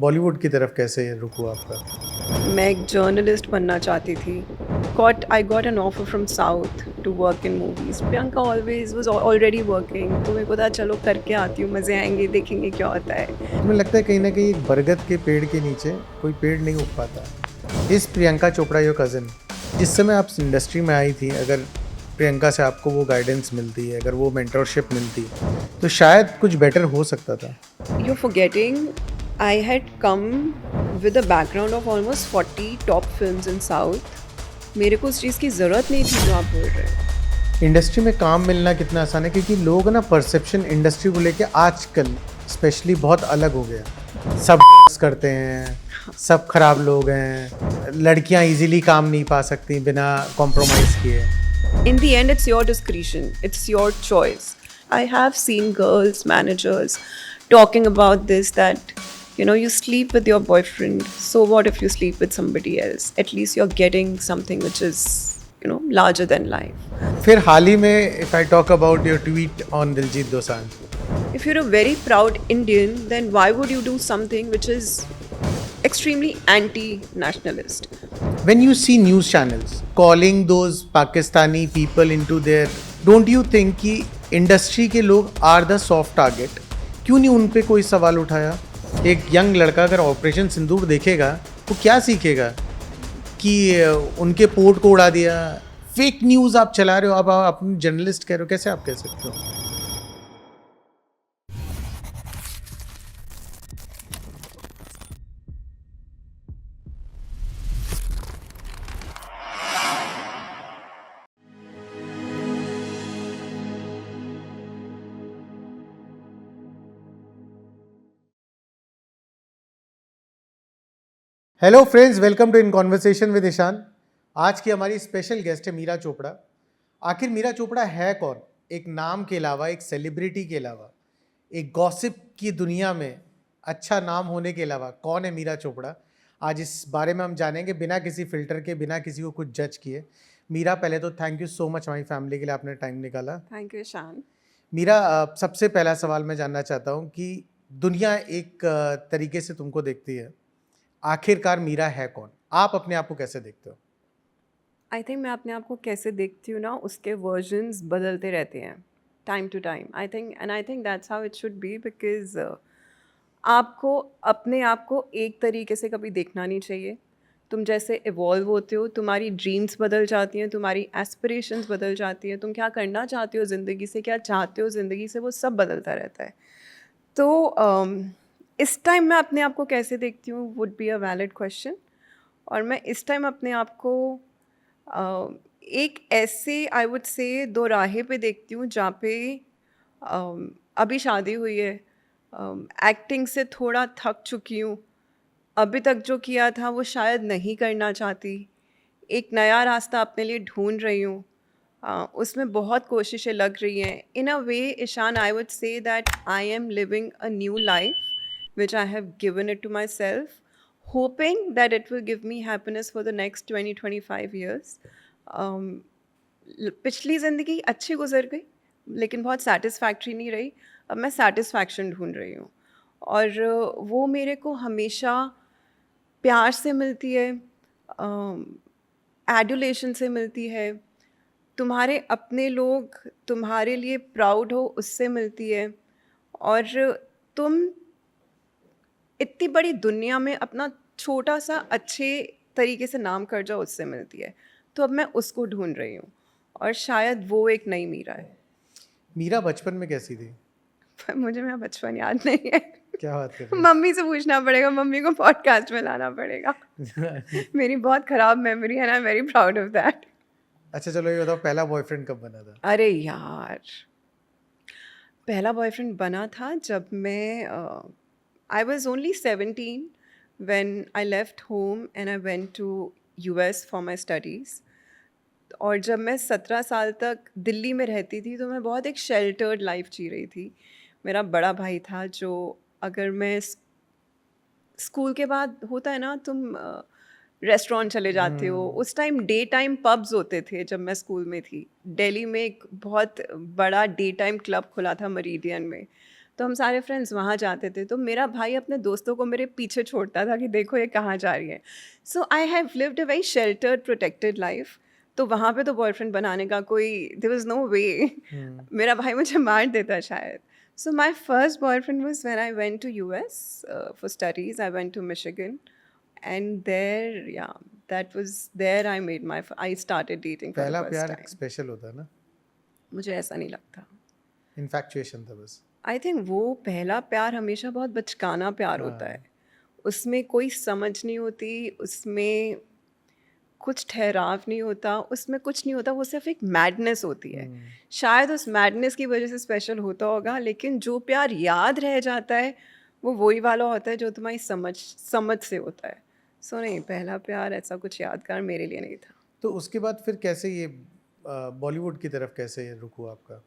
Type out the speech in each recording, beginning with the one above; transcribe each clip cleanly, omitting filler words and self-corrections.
बॉलीवुड की तरफ कैसे रुख हुआ आपका? मैं एक जर्नलिस्ट बनना चाहती थी। I got an offer from South to work in movies. Priyanka always was already working. तो मेरे को था चलो करके आती हूँ, मज़े आएंगे, देखेंगे क्या होता है। तुम्हें लगता है कहीं ना कहीं एक बरगद के पेड़ के नीचे कोई पेड़ नहीं उग पाता? इस प्रियंका चोपड़ा योर कज़न, जिस समय आप इंडस्ट्री में आई थी, अगर प्रियंका से आपको वो गाइडेंस मिलती, अगर वो मेंटरशिप मिलती, तो शायद कुछ बेटर हो सकता था। You're forgetting I had come with a background of almost 40 top films in South. मेरे को उस चीज़ की ज़रूरत नहीं थी जो आप बोल रहे हो। इंडस्ट्री में काम मिलना कितना आसान है, क्योंकि लोग ना परसेप्शन इंडस्ट्री को लेके आजकल स्पेशली बहुत अलग हो गया। सब करते हैं, सब खराब लोग हैं, लड़कियां इजीली काम नहीं पा सकती बिना कॉम्प्रोमाइज़ किए। In the end, it's your discretion. It's your choice. I have seen girls, managers talking about this that, you sleep with your boyfriend. So what if you sleep with somebody else? At least you're getting something which is, larger than life. फिर हाल ही में if I talk about your tweet on Diljit Dosanjh, If you're a very proud Indian, then why would you do something which is extremely anti-nationalist? when you see news channels calling those Pakistani people into their, don't you think कि industry के लोग are the soft target? क्यों नहीं उन पे कोई सवाल उठाया? एक यंग लड़का अगर ऑपरेशन सिंदूर देखेगा वो क्या सीखेगा कि उनके पोर्ट को उड़ा दिया? फेक न्यूज़ आप चला रहे हो, आप अपने जर्नलिस्ट कह रहे हो, कैसे आप कह सकते हो? Hello friends, welcome to in conversation with Ishaan. आज की हमारी स्पेशल गेस्ट है मीरा चोपड़ा। आखिर मीरा चोपड़ा है कौन? एक नाम के अलावा, एक सेलिब्रिटी के अलावा, एक गॉसिप की दुनिया में अच्छा नाम होने के अलावा कौन है मीरा चोपड़ा? आज इस बारे में हम जानेंगे बिना किसी फिल्टर के, बिना किसी को कुछ जज किए। मीरा, पहले तो थैंक यू सो मच हमारी फैमिली के लिए आपने टाइम निकाला। Thank you, Shan. मीरा, सबसे पहला सवाल मैं जानना चाहता हूँ कि दुनिया एक तरीके से तुमको देखती है, आखिरकार मीरा है कौन? आप अपने आप को कैसे देखते हो? आई थिंक मैं अपने आप को कैसे देखती हूँ ना, उसके वर्जन्स बदलते रहते हैं time to time. I think that's how it should be, because आपको अपने आप को एक तरीके से कभी देखना नहीं चाहिए। तुम जैसे इवॉल्व होते हो, तुम्हारी ड्रीम्स बदल जाती हैं, तुम्हारी एस्पिरेशंस बदल जाती हैं, तुम क्या करना चाहते हो ज़िंदगी से, क्या चाहते हो ज़िंदगी से, वो सब बदलता रहता है। तो इस टाइम मैं अपने आप को कैसे देखती हूँ would be a valid question. और मैं इस टाइम अपने आप को एक ऐसे आई वुड से दो राहे पे देखती हूँ जहाँ पे अभी शादी हुई है, एक्टिंग से थोड़ा थक चुकी हूँ, अभी तक जो किया था वो शायद नहीं करना चाहती, एक नया रास्ता अपने लिए ढूंढ रही हूँ। उसमें बहुत कोशिशें लग रही हैं। In a way, Ishaan, I would say that I am living a new life which I have given it to myself, hoping that it will give me happiness for the next 20-25 years. Um, पिछली ज़िंदगी अच्छी गुजर गई, लेकिन बहुत satisfactory नहीं रही। अब मैं सेटिस्फैक्शन ढूंढ रही हूँ, और वो मेरे को हमेशा प्यार से मिलती है, एडुलेशन से मिलती है, तुम्हारे अपने लोग तुम्हारे लिए प्राउड हो उससे मिलती है, और तुम इतनी बड़ी दुनिया में अपना छोटा सा अच्छे तरीके से नाम कर जाओ उससे मिलती है। तो अब मैं उसको ढूंढ रही हूँ, और शायद वो एक नई मीरा है। मीरा बचपन में कैसी थी? पर मुझे मेरा बचपन याद नहीं है। क्या बात कर रहे मम्मी से पूछना पड़ेगा, मम्मी को पॉडकास्ट में लाना पड़ेगा। हो? मेरी बहुत ख़राब मेमोरी है, I am very proud of that. अच्छा चलो ये बताओ, पहला बॉयफ्रेंड कब बना था? अरे यार, पहला बॉयफ्रेंड बना था जब मैं I was only 17 when I left home and I went to US for my studies. और जब मैं 17 साल तक दिल्ली में रहती थी तो मैं बहुत एक शेल्टर्ड लाइफ जी रही थी। मेरा बड़ा भाई था जो, अगर मैं स्कूल के बाद होता है ना, तुम रेस्टोरेंट चले जाते हो, उस टाइम डे टाइम पब्स होते थे। जब मैं स्कूल में थी, दिल्ली में एक बहुत बड़ा डे टाइम क्लब खुला था मरीडियन में, तो हम सारे फ्रेंड्स वहाँ जाते थे, तो मेरा भाई अपने दोस्तों को मेरे पीछे छोड़ता था कि देखो ये कहाँ जा रही है। So I have lived a very sheltered protected life. तो वहाँ पे तो बॉयफ्रेंड बनाने का कोई, देयर वाज नो वे। मेरा भाई मुझे मार देता शायद। So my first boyfriend was when I went to US for studies. I went to Michigan, and there, yeah, that was there I made my. I started dating for the पहला first प्यार time. Special होता है ना, मुझे ऐसा नहीं लगता। इन्फैक्चुएशन था बस। आई थिंक वो पहला प्यार हमेशा बहुत बचकाना प्यार होता है। हाँ, उसमें कोई समझ नहीं होती, उसमें कुछ ठहराव नहीं होता, उसमें कुछ नहीं होता, वो सिर्फ एक मैडनेस होती है। शायद उस मैडनेस की वजह से स्पेशल होता होगा, लेकिन जो प्यार याद रह जाता है वो वही वाला होता है जो तुम्हारी समझ से होता है। सो नहीं, पहला प्यार ऐसा कुछ यादगार मेरे लिए नहीं था। तो उसके बाद फिर कैसे ये बॉलीवुड की तरफ कैसे रुख हुआ आपका?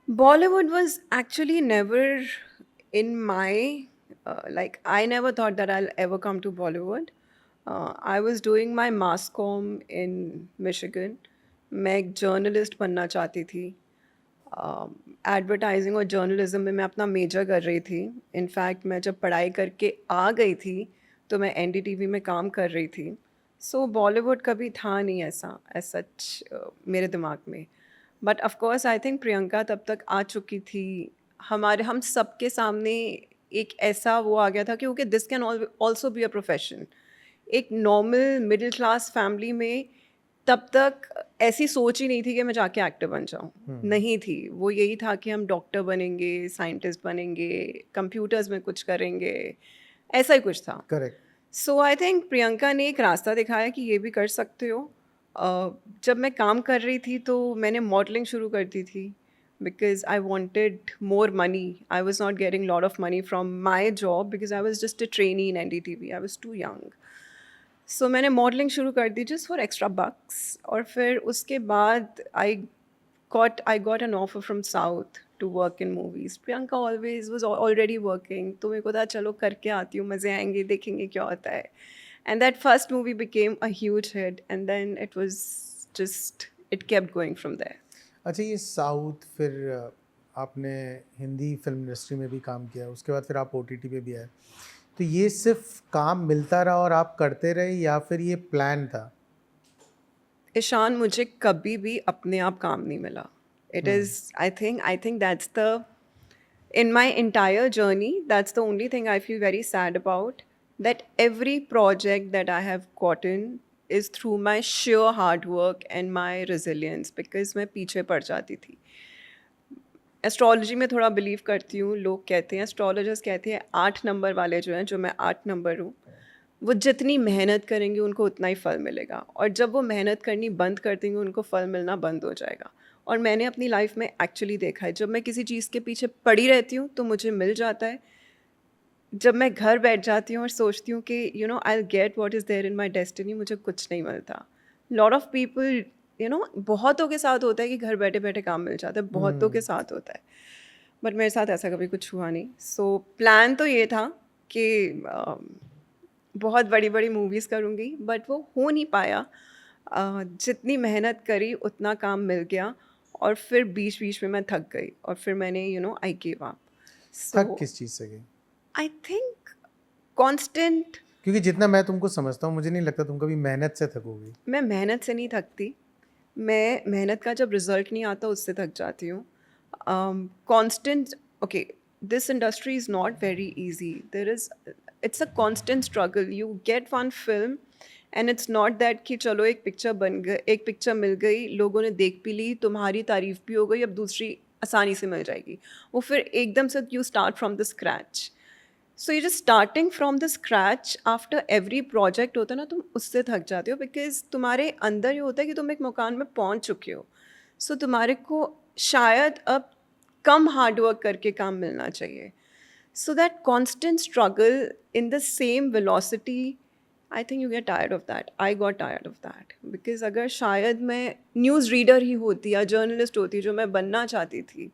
Bollywood was actually never in my like, I never thought that I'll ever come to Bollywood. I was doing my mass comm in Michigan. मैं एक जर्नलिस्ट बनना चाहती थी। एडवर्टाइजिंग और जर्नलिज्म में मैं अपना मेजर कर रही थी। इनफैक्ट मैं जब पढ़ाई करके आ गई थी तो मैं एनडीटीवी में काम कर रही थी। सो बॉलीवुड कभी था नहीं ऐसा एज सच मेरे दिमाग में। But of course I think Priyanka तब तक आ चुकी थी। हम सबके सामने एक ऐसा वो आ गया था कि okay, this can also be a profession. एक नॉर्मल मिडिल क्लास फैमिली में तब तक ऐसी सोच ही नहीं थी कि मैं जाके एक्टर बन जाऊँ। नहीं थी, वो यही था कि हम डॉक्टर बनेंगे, साइंटिस्ट बनेंगे, कंप्यूटर्स में कुछ करेंगे, ऐसा ही कुछ था। Correct. So I think Priyanka ने एक रास्ता दिखाया कि ये भी कर सकते हो। जब मैं काम कर रही थी तो मैंने मॉडलिंग शुरू कर दी थी because I wanted more money. I was not getting lot of money from my job because I was just a trainee in NDTV। I was too young. So मैंने मॉडलिंग शुरू कर दी जस्ट फॉर एक्स्ट्रा बक्स। और फिर उसके बाद I got an offer from South to work in movies. Priyanka always was already working, तो मेरे को था चलो करके आती हूँ, मज़े आएंगे, देखेंगे क्या होता है। And that first movie became a huge hit, and then it kept going from there. अच्छा, ये साउथ फिर आपने हिंदी फिल्म इंडस्ट्री में भी काम किया, उसके बाद फिर आप OTT पे भी आए, तो ये सिर्फ काम मिलता रहा और आप करते रहे या फिर ये प्लान था? ईशान, मुझे कभी भी अपने आप काम नहीं मिला। It is, I think that's in my entire journey, that's the only thing I feel very sad about, that every project that I have gotten is through my sheer hard work and my resilience, because मैं पीछे पड़ जाती थी। Astrology में थोड़ा believe करती हूँ। लोग कहते हैं, एस्ट्रोलॉजर्स कहते हैं 8 नंबर वाले जो हैं, जो मैं 8 नंबर हूँ, वो जितनी मेहनत करेंगे उनको उतना ही फल मिलेगा, और जब वो मेहनत करनी बंद कर देंगे उनको फल मिलना बंद हो जाएगा। और मैंने अपनी लाइफ में एक्चुअली देखा है, जब मैं किसी चीज़ के पीछे पड़ी रहती हूँ तो मुझे मिल जाता है। जब मैं घर बैठ जाती हूँ और सोचती हूँ कि I will get what is there in my destiny, मुझे कुछ नहीं मिलता। लॉट ऑफ पीपल, बहुतों के साथ होता है कि घर बैठे बैठे काम मिल जाता है, बहुतों के साथ होता है, बट मेरे साथ ऐसा कभी कुछ हुआ नहीं। सो प्लान तो ये था कि बहुत बड़ी बड़ी मूवीज़ करूँगी, बट वो हो नहीं पाया। जितनी मेहनत करी उतना काम मिल गया, और फिर बीच बीच में मैं थक गई, और फिर मैंने आई गिव अप। थक सो किस चीज़ से गई? I think constant. क्योंकि जितना मैं तुमको समझता हूँ मुझे नहीं लगता तुम कभी मेहनत से थकोगी। मैं मेहनत से नहीं थकती, मैं मेहनत का जब रिजल्ट नहीं आता उससे थक जाती हूँ। Constant, okay, this industry is not very easy. It's a constant struggle. You get one film and it's not that कि चलो एक पिक्चर बन गई, एक पिक्चर मिल गई, लोगों ने देख भी ली, तुम्हारी तारीफ भी हो गई, अब दूसरी आसानी से मिल जाएगी। वो फिर एकदम से you start from the scratch. So ये जो starting from the scratch after every project होता है ना, तुम उससे थक जाते हो, बिकॉज तुम्हारे अंदर ये होता है कि तुम एक मुकाम में पहुंच चुके हो। सो तुम्हारे को शायद अब कम हार्ड वर्क करके काम मिलना चाहिए। So that constant struggle in the same velocity, I think you get tired of that. I got tired of that, because अगर शायद मैं न्यूज़ रीडर ही होती या जर्नलिस्ट होती जो मैं बनना चाहती थी,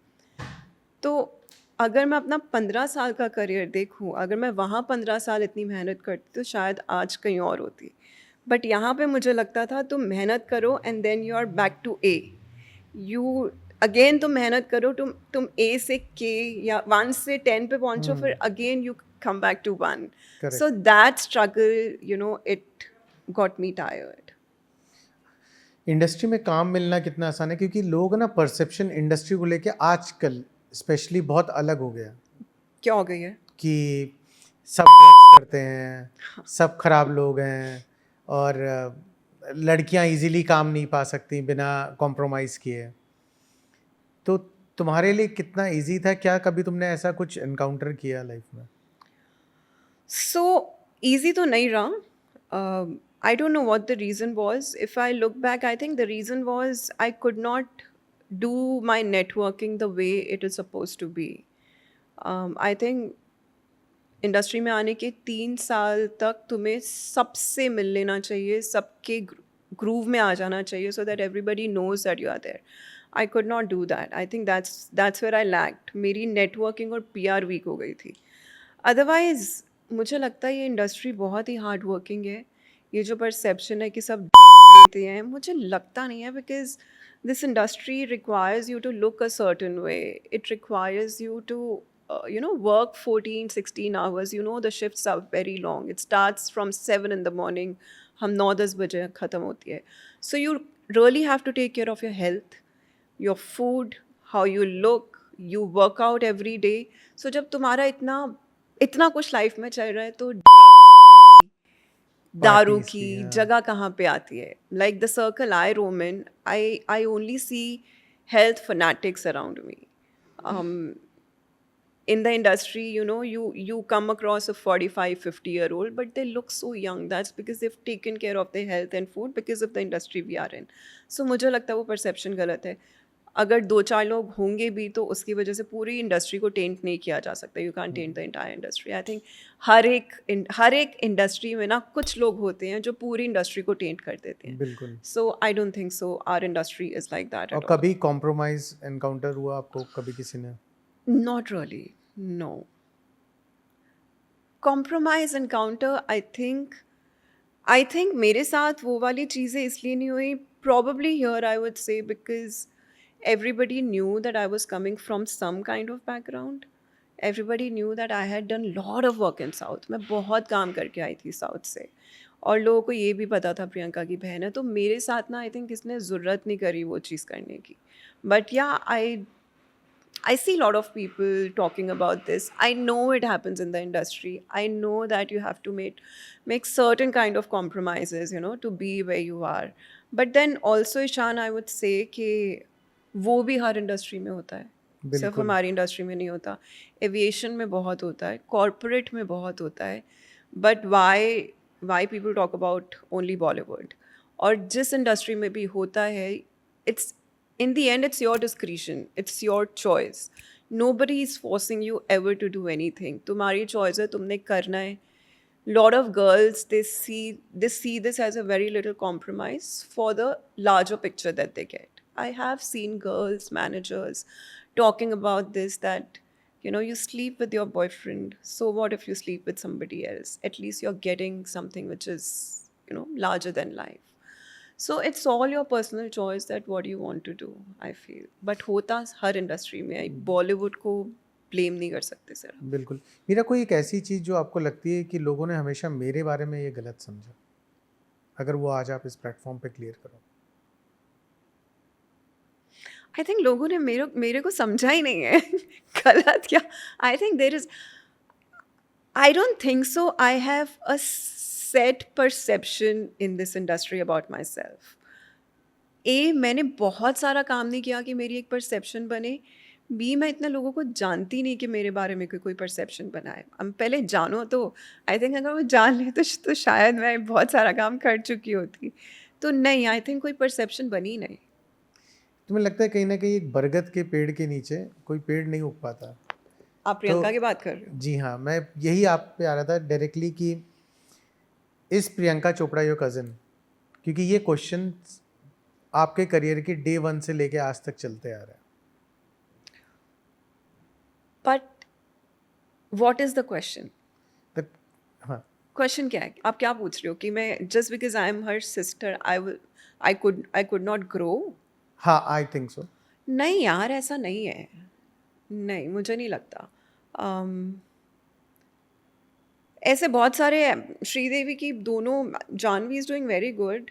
तो अगर मैं अपना 15 साल का करियर देखूं, अगर मैं वहाँ 15 साल इतनी मेहनत करती तो शायद आज कहीं और होती। बट यहाँ पे मुझे लगता था तुम मेहनत करो and then you are back to A. You again तुम मेहनत करो, तुम ए से के या 1 से 10 पे पहुंचो, फिर again you come back to 1. Correct. So that struggle, it got me tired. Industry में काम मिलना कितना आसान है, क्योंकि लोग ना परसेप्शन इंडस्ट्री को लेके आजकल स्पेशली बहुत अलग हो गया क्या हो गई है? कि सब ड्रग्स करते हैं, सब खराब लोग हैं, और लड़कियां इजीली काम नहीं पा सकती बिना कॉम्प्रोमाइज़ किए। तो तुम्हारे लिए कितना इजी था? क्या कभी तुमने ऐसा कुछ एनकाउंटर किया लाइफ में? So easy to nahi raha. I don't know what the reason was. If I look back, I think the reason was I could not do my networking the way it is supposed to be. I think industry में आने के 3 साल तक तुम्हें सबसे मिल लेना चाहिए, सबके ग्रूव में आ जाना चाहिए, so that everybody knows that you are there. I could not do that. I think that's where I lacked. मेरी नेटवर्किंग और PR वीक हो गई थी. अदरवाइज मुझे लगता है ये इंडस्ट्री बहुत ही हार्ड वर्किंग है. ये जो परसेप्शन है कि सब लेते हैं, मुझे लगता नहीं है, because this industry requires you to look a certain way. It requires you to work 14-16 hours. The shifts are very long. It starts from 7 in the morning. हम 9-10 बजे ख़त्म होती है. So you really have to take care of your health, your food, how you look. You work out every day. So जब तुम्हारा इतना कुछ life में चल रहा है, तो दारू Parties की की, हाँ। जगह कहाँ पे आती है? Like the circle I roam in, I only see health fanatics around me. In the industry, you come across a 45-50-year-old, but they look so young. That's because they've taken care of their health and food because of the industry we are in. So मुझे लगता है वो perception गलत है. अगर 2-4 लोग होंगे भी, तो उसकी वजह से पूरी इंडस्ट्री को टेंट नहीं किया जा सकता. You can taint the entire industry. I think हर एक इंडस्ट्री में ना कुछ लोग होते हैं जो पूरी इंडस्ट्री को टेंट कर देते हैं. बिल्कुल। So I don't think so our industry is like that और एट ऑल. कभी कॉम्प्रोमाइज एनकाउंटर हुआ आपको कभी किसी ने? Not really, no. Compromise encounter, I think मेरे साथ वो वाली चीज़ें इसलिए नहीं हुई. Probably here I would say because everybody knew that I was coming from some kind of background. Everybody knew that I had done lot of work in South. मैं बहुत काम करके आई थी South से. और लोगों को ये भी पता था प्रियंका की बहन है, तो मेरे साथ ना आई थिंक इसने ज़रूरत नहीं करी वो चीज़ करने की. But yeah, I see a lot of people talking about this. I know it happens in the industry. I know that you have to make certain kind of compromises, to be where you are. But then also, Ishan, I would say कि वो भी हर industry में होता है. सिर्फ बिल्कुल। हमारी industry में नहीं होता. एविएशन में बहुत होता है, कॉर्पोरेट में बहुत होता है. But why people talk about only Bollywood? और जिस इंडस्ट्री में भी होता है, it's in the end, it's your discretion, it's your choice. Nobody is forcing you ever to do anything. तुम्हारी choice है, तुमने करना है. Lot of girls, they see this as a very little compromise for the larger picture that they get. I have seen girls, managers talking about this, that you sleep with your boyfriend, so what if you sleep with somebody else? At least you're getting something which is larger than life. So it's all your personal choice that what you want to do, I feel. But होता हर industry में है. बॉलीवुड को blame नहीं कर सकते sir. बिल्कुल। मेरा कोई एक ऐसी चीज़ जो आपको लगती है कि लोगों ने हमेशा मेरे बारे में ये गलत समझा, अगर वो आज आप इस प्लेटफॉर्म पे क्लियर करो? आई थिंक लोगों ने मेरे को समझा ही नहीं है. गलत क्या? I think there is, I don't think so. I have a set perception in this industry about myself. मैंने बहुत सारा काम नहीं किया कि मेरी एक परसेप्शन बने. B, मैं इतने लोगों को जानती नहीं कि मेरे बारे में कोई परसेप्शन बनाए. हम पहले जानो तो आई थिंक अगर वो जान ले तो शायद मैं बहुत सारा काम कर चुकी होती. तो नहीं, आई थिंक कोई परसेप्शन बनी नहीं. तुम्हें लगता है कहीं ना कहीं एक बरगद के पेड़ के नीचे कोई पेड़ नहीं उग पाता? आप प्रियंका की बात कर रहे हो? जी हाँ, मैं यही आप पे आ रहा था डायरेक्टली कि इस प्रियंका चोपड़ा योर कज़न, क्योंकि ये क्वेश्चन आपके करियर के डे 1 से लेके आज तक चलते आ रहा है. But what is the question? हाँ, क्वेश्चन क्या है? आप क्या पूछ रहे हो कि मैं just because I am her sister I could not grow? हाँ, आई थिंक सो. नहीं यार, ऐसा नहीं है। नहीं, मुझे नहीं लगता। ऐसे बहुत सारे श्रीदेवी की दोनों, Janhvi is doing very good,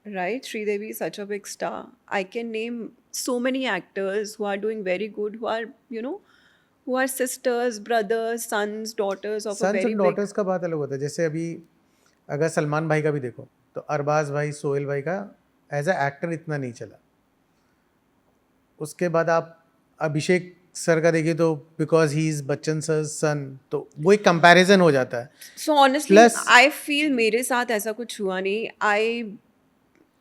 right? Sridevi is such a big star. I can name so many actors who are doing very good, who are, you know, who are sisters, brothers, sons, daughters of a sons very and big. Daughters का बात अलग होता है। जैसे अभी अगर सलमान भाई का भी देखो तो अरबाज भाई, सोहेल भाई का एज अ एक्टर इतना नहीं चला। उसके बाद आप अभिषेक सर का देखिए तो because he is Bachchan sir son, तो वो एक कंपैरिजन हो जाता है। So honestly, plus I feel मेरे साथ ऐसा कुछ हुआ नहीं.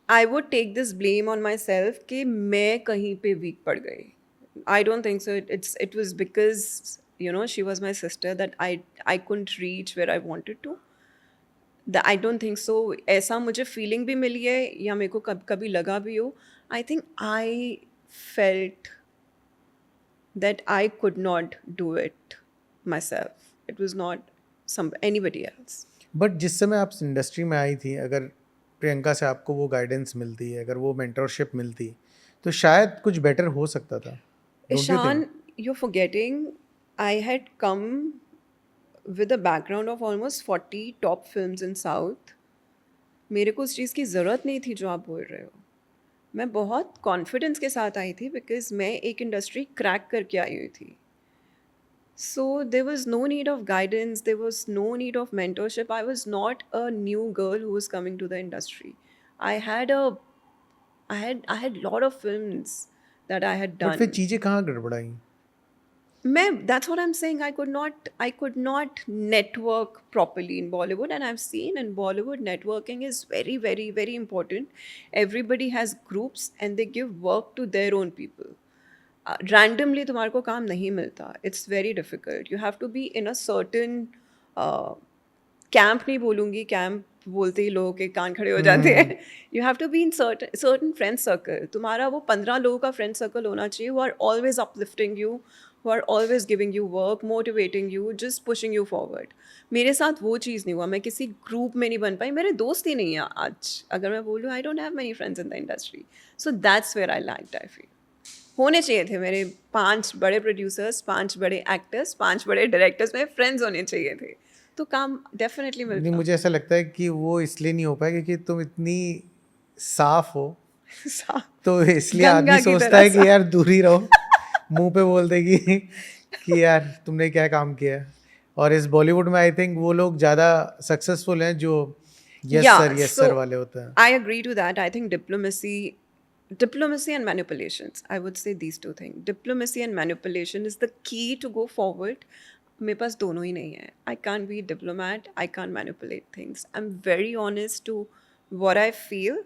I would take this blame on myself कि मैं कहीं पे weak पड़ गई. I don't think so. It was because, you know, she was my sister that I couldn't reach where I wanted to. I don't think सो, ऐसा मुझे feeling भी मिली है या मेरे को कभी लगा भी हो. I think I felt that I could not do it myself. It was not some anybody else. But जिस समय आप इंडस्ट्री में आई थी, अगर प्रियंका से आपको वो गाइडेंस मिलती, अगर वो मेंटरशिप मिलती, तो शायद कुछ बेटर हो सकता था। Don't you Ishan, think? you're forgetting I had come with a background of almost 40 top films in South. मेरे को उस चीज़ की ज़रूरत नहीं थी जो आप बोल रहे हो. मैं बहुत कॉन्फिडेंस के साथ आई थी बिकॉज मैं एक इंडस्ट्री क्रैक करके आई हुई थी. So there was no need of guidance, there was no need of mentorship. I was not a new girl who was coming to the industry. I had a I had lot of films that I had but फिर done. चीज़ें कहाँ गड़बड़ाई? That's what I'm saying. I could not network properly in Bollywood, and I've seen in Bollywood networking is very, very, very important. Everybody has groups and they give work to their own people. Randomly तुम्हारे को काम नहीं मिलता. It's very difficult. You have to be in a certain camp नहीं बोलूँगी, camp बोलते ही लोगों के कान खड़े हो जाते हैं. You have to be in certain friend circle. तुम्हारा वो 15 लोगों का फ्रेंड सर्कल होना चाहिए who are always uplifting you, who are always giving you work, motivating you, just pushing you forward. मेरे साथ वो चीज़ नहीं हुआ. मैं किसी ग्रुप में नहीं बन पाई. मेरे दोस्त ही नहीं है आज. अगर मैं बोलूँ, I don't have many friends in the industry. So that's where I lacked. I feel होने चाहिए थे मेरे 5 बड़े प्रोड्यूसर्स, 5 बड़े एक्टर्स, 5 बड़े डायरेक्टर्स मेरे फ्रेंड्स होने चाहिए थे, तो काम डेफिनेटली नहीं, मिलता. मुझे ऐसा लगता है कि वो इसलिए नहीं हो पाया क्योंकि तुम इतनी साफ हो, सा- तो इसलिए गंगा आदमी की सोचता तरह है सा. कि यार दूर ही रहो। मुंह पे बोल देगी कि यार तुमने क्या काम किया है। और इस बॉलीवुड में आई थिंक वो लोग ज़्यादा सक्सेसफुल हैं जो Yeah, यस सर so वाले होते हैं। I agree to that. I think diplomacy and manipulations. I would say these two things. Diplomacy and manipulation is the key to go forward. मेरे पास दोनों ही नहीं है. I can't be a diplomat. I can't manipulate things. I'm very honest to what I feel,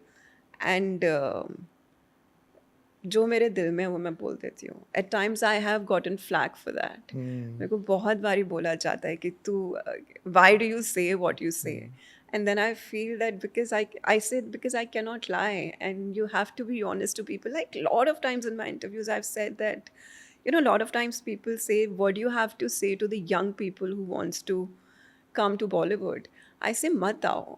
and जो मेरे दिल में है वो मैं बोल देती हूँ. At times I have gotten flag for that. मेरे को बहुत बारी बोला जाता है कि तू why do you say what you say, and then I feel that because I said because I cannot lie, and you have to be honest to people. Like a lot of times in my interviews I've said that, you know, a lot of times people say, what do you have to say to the young people who wants to come to Bollywood? I say mat aao.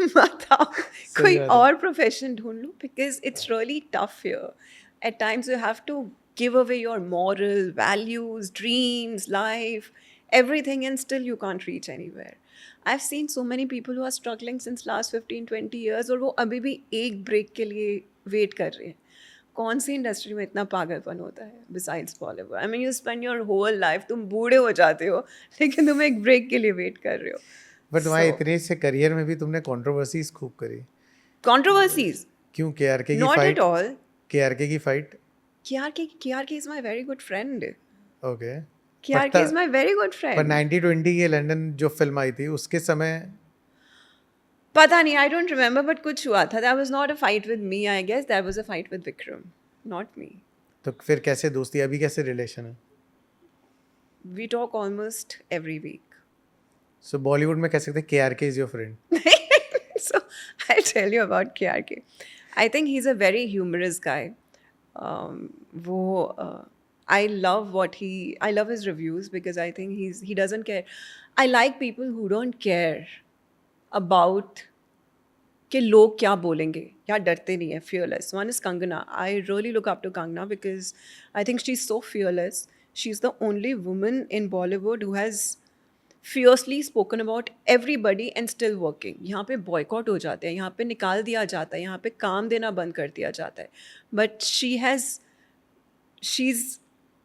मत आओ, सही कोई बात है। और profession ढूंढ लो, because it's really tough here. At times you have to give away your moral values, dreams, life, everything, and still you can't reach anywhere. I've seen so many people who are struggling since last 15-20 years और वो अभी भी एक break के लिए wait कर रहे हैं. कौन सी इंडस्ट्री में इतना पागलपन होता है besides Bollywood? I mean, you spend your whole life, तुम बूढ़े हो जाते हो लेकिन तुम एक ब्रेक के लिए वेट कर रहे हो. बट तुम्हारे So, इतने से करियर में भी तुमने कंट्रोवर्सीज खूब करी। controversies? क्यों? केआरके की Not फाइट, at all. केआरके की fight. KRK is my very good friend. Okay. KRK is my very good पर friend. 90-20 के लंदन जो फिल्म आई थी उसके समय पता नहीं, I don't remember, but कुछ हुआ था. That was not a fight with me, I guess. That was a fight with Vikram, not me. तो फिर कैसे दोस्ती, अभी कैसे रिलेशन है? We talk almost every week. सो बॉलीवुड में कह सकते हैं KRK is your friend. So I'll tell you about KRK. I think he's a very humorous guy. I love his reviews because I think he doesn't care. I like people who don't care about कि लोग क्या बोलेंगे या डरते नहीं है, fearless. One is Kangana. I really look up to Kangana because I think she's so fearless. She's the only woman in Bollywood who has fiercely spoken about everybody and still working. यहाँ पे boycott हो जाते हैं, यहाँ पे निकाल दिया जाता है, यहाँ पे काम देना बंद कर दिया जाता है. But she's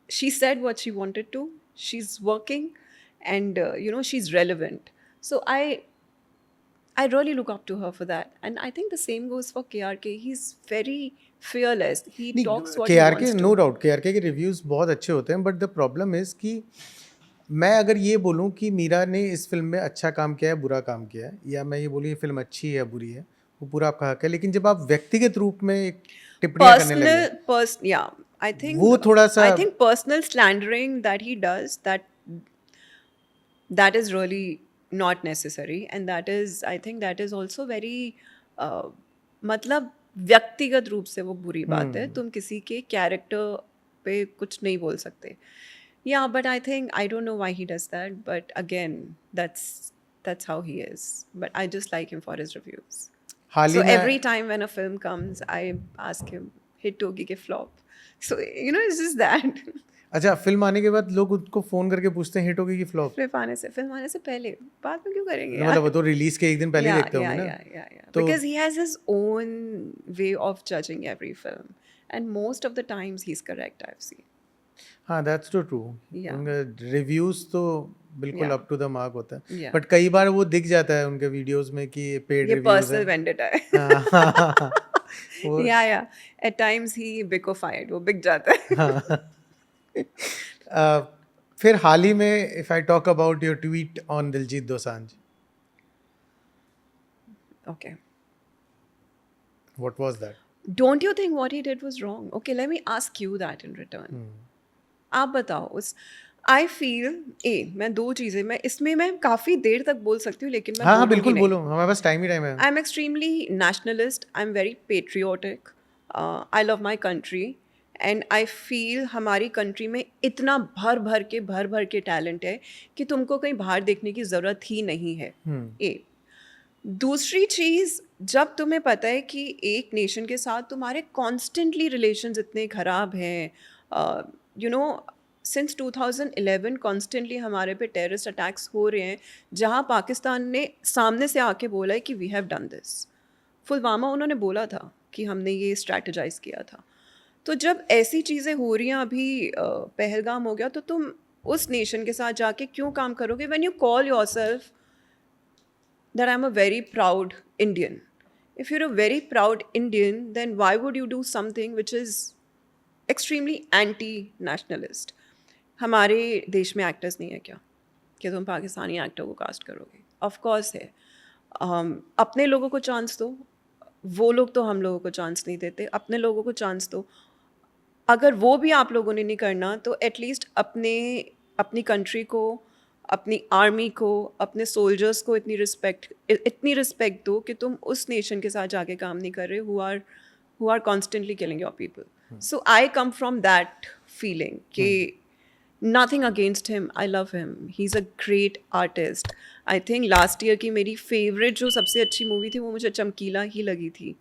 she said what she wanted to. She's working, and she's relevant. So I really look up to her for that. And I think the same goes for KRK. He's very fearless. He talks नहीं, what के he are के wants no to. Doubt के के reviews बहुत अच्छे होते हैं, but the problem is कि मैं अगर ये बोलूँ कि मीरा ने इस फिल्म में अच्छा काम किया है, बुरा काम किया है, या मैं ये बोलूँ ये फिल्म अच्छी है या बुरी है, वो पूरा आपका हक है, लेकिन जब आप व्यक्तिगत रूप में एक टिप्पणियाँ करने लगे, Yeah. I think वो थोड़ा सा I think personal slandering that he does, that is really not necessary, and that is, I think that is also very मतलब व्यक्तिगत रूप से वो बुरी बात है. तुम किसी के कैरेक्टर पे कुछ नहीं बोल सकते. Yeah, but I think I don't know why he does that, but again, that's how he is. But I just like him for his reviews. Hall he So में every time when a film comes, I ask him, hit होगी कि flop. So it's just that. अच्छा, film आने के बाद लोग उनको phone करके पूछते हैं हिट होगी कि फ्लॉप, फिल्म आने से पहले बाद में क्यों करेंगे मतलब वो तो रिलीज़ के एक दिन पहले ही देखते yeah, होंगे yeah, ना, yeah, yeah. तो Because he has his own way of judging every film, and most of the times he's correct, I've seen. हाँ, दैट्स तो ट्रू. Yeah. उनका रिव्यूज़ तो बिल्कुल Yeah. Up to the mark होता है, Yeah. But कई बार वो दिख जाता है उनके वीडियोस में कि पेड ये रिव्यूज़ पर्सनल है. वेंडेटा है. हाँ, वो या एट टाइम्स ही बिकोफाइड, वो बिक जाता है. हाँ. फिर हाल ही में if I talk about your tweet on Diljit Dosanjh, Okay. What was that? Don't you think what he did was wrong? Okay, let me ask you that in return. आप बताओ उस आई फील मैं दो चीज़ें मैं काफ़ी देर तक बोल सकती हूँ, लेकिन मैं हाँ हाँ, बोलूँगी बिल्कुल नहीं. बोलो, हमारे पास टाइम ही टाइम है. I'm extremely nationalist. I'm very patriotic. I love my country. And I feel हमारी कंट्री में इतना भर भर के टैलेंट है कि तुमको कहीं बाहर देखने की ज़रूरत ही नहीं है. दूसरी चीज़, जब तुम्हें पता है कि एक नेशन के साथ तुम्हारे कॉन्स्टेंटली रिलेशंस इतने ख़राब हैं, सिंस 2011 कॉन्स्टेंटली हमारे पे टेररिस्ट अटैक्स हो रहे हैं, जहाँ पाकिस्तान ने सामने से आके बोला है कि we have done this. Pulwama उन्होंने बोला था कि हमने ये स्ट्रैटेजाइज किया था. तो जब ऐसी चीज़ें हो रही हैं, अभी पहलगाम हो गया, तो तुम उस नेशन के साथ जाके क्यों काम करोगे? When you call yourself that I'm a very proud Indian. If you're a very proud Indian, then why would you do something which is extremely anti-nationalist? हमारे देश में एक्टर्स नहीं है क्या कि तुम पाकिस्तानी एक्टर को कास्ट करोगे? ऑफ कोर्स है. अपने लोगों को चांस दो. वो लोग तो हम लोगों को चांस नहीं देते. अपने लोगों को चांस दो. अगर वो भी आप लोगों ने नहीं करना, तो एटलीस्ट अपनी कंट्री को, अपनी आर्मी को, अपने सोल्जर्स को इतनी रिस्पेक्ट दो कि तुम उस नेशन के साथ जाके काम नहीं कर रहे who are constantly killing your people. So I come from that feeling कि nothing against him, I love him, he's a great artist. I think last year की मेरी favorite जो सबसे अच्छी मूवी थी वो मुझे चमकीला ही लगी थी.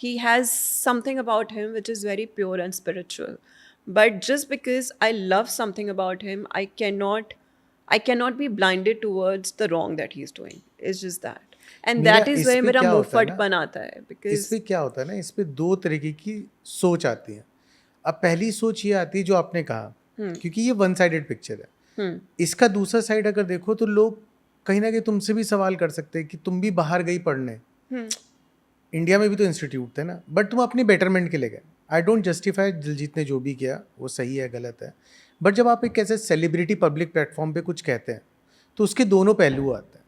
He has something about him which is very pure and spiritual. But just because I love something about him, I cannot be blinded towards the wrong that he's doing. It's just that. And मेरा that is इस where पे मेरा क्या होता है ना, मुंहफटपन आता है. Because इस पे क्या होता है ना, इस पे दो तरीके की सोच आती है. अब पहली सोच ये आती है जो आपने कहा, क्योंकि ये वन साइडेड पिक्चर है. इसका दूसरा साइड अगर देखो तो लोग कहीं ना कहीं तुमसे भी सवाल कर सकते हैं कि तुम भी बाहर गई पढ़ने, इंडिया में भी तो इंस्टीट्यूट थे ना, बट तुम अपने बेटरमेंट के लिए गए. आई डोंट जस्टिफाई दिलजीत ने जो भी किया वो सही है गलत है, बट जब आप एक ऐसे सेलिब्रिटी पब्लिक प्लेटफॉर्म पे कुछ कहते हैं तो उसके दोनों पहलू आते हैं.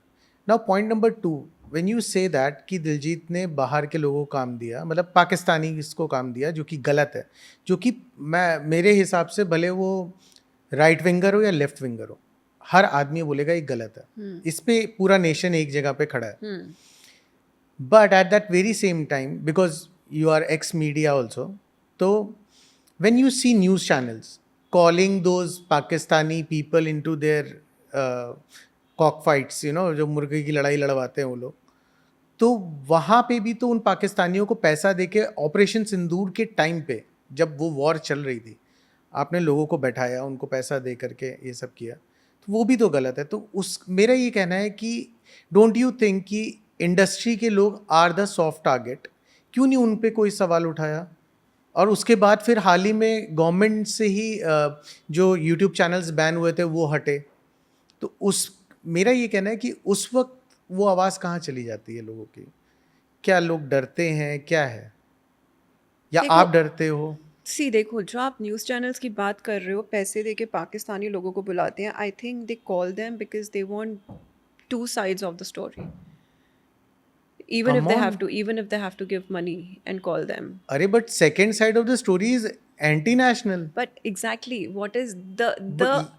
Now point number 2, when you say that कि दिलजीत ने बाहर के लोगों को काम दिया, मतलब पाकिस्तानी इसको काम दिया, जो कि गलत है, जो कि मेरे हिसाब से भले वो राइट विंगर हो या लेफ्ट विंगर हो, हर आदमी बोलेगा ये गलत है. इस पे पूरा नेशन एक जगह पे खड़ा है. But at that very same time, because you are ex-media also, so when you see news channels calling those Pakistani people into their cockfights, जो मुर्गे की लड़ाई लड़वाते हैं वो लोग, तो वहाँ पे भी तो उन पाकिस्तानियों को पैसा देके ऑपरेशन सिंदूर के टाइम पे, जब वो वॉर चल रही थी, आपने लोगों को बैठाया, उनको पैसा दे करके ये सब किया, तो वो भी तो गलत है। तो उस मेरा ये कहना है कि डोंट यू थिंक कि इंडस्ट्री के लोग आर द सॉफ्ट टारगेट, क्यों नहीं उन पे कोई सवाल उठाया? और उसके बाद फिर हाल ही में गवर्नमेंट से ही जो यूट्यूब चैनल्स बैन हुए थे वो हटे, तो उस मेरा ये कहना है कि उस वक्त वो आवाज़ कहाँ चली जाती है लोगों की? क्या लोग डरते हैं, क्या है, या देखो आप डरते हो? देखो, जो आप न्यूज़ चैनल्स की बात कर रहे हो, पैसे दे के पाकिस्तानी लोगों को बुलाते हैं। आई think they call them because they want two sides of the story, come on. even if they have to give money and call them. अरे but second side of the story is anti national. But exactly, what is the but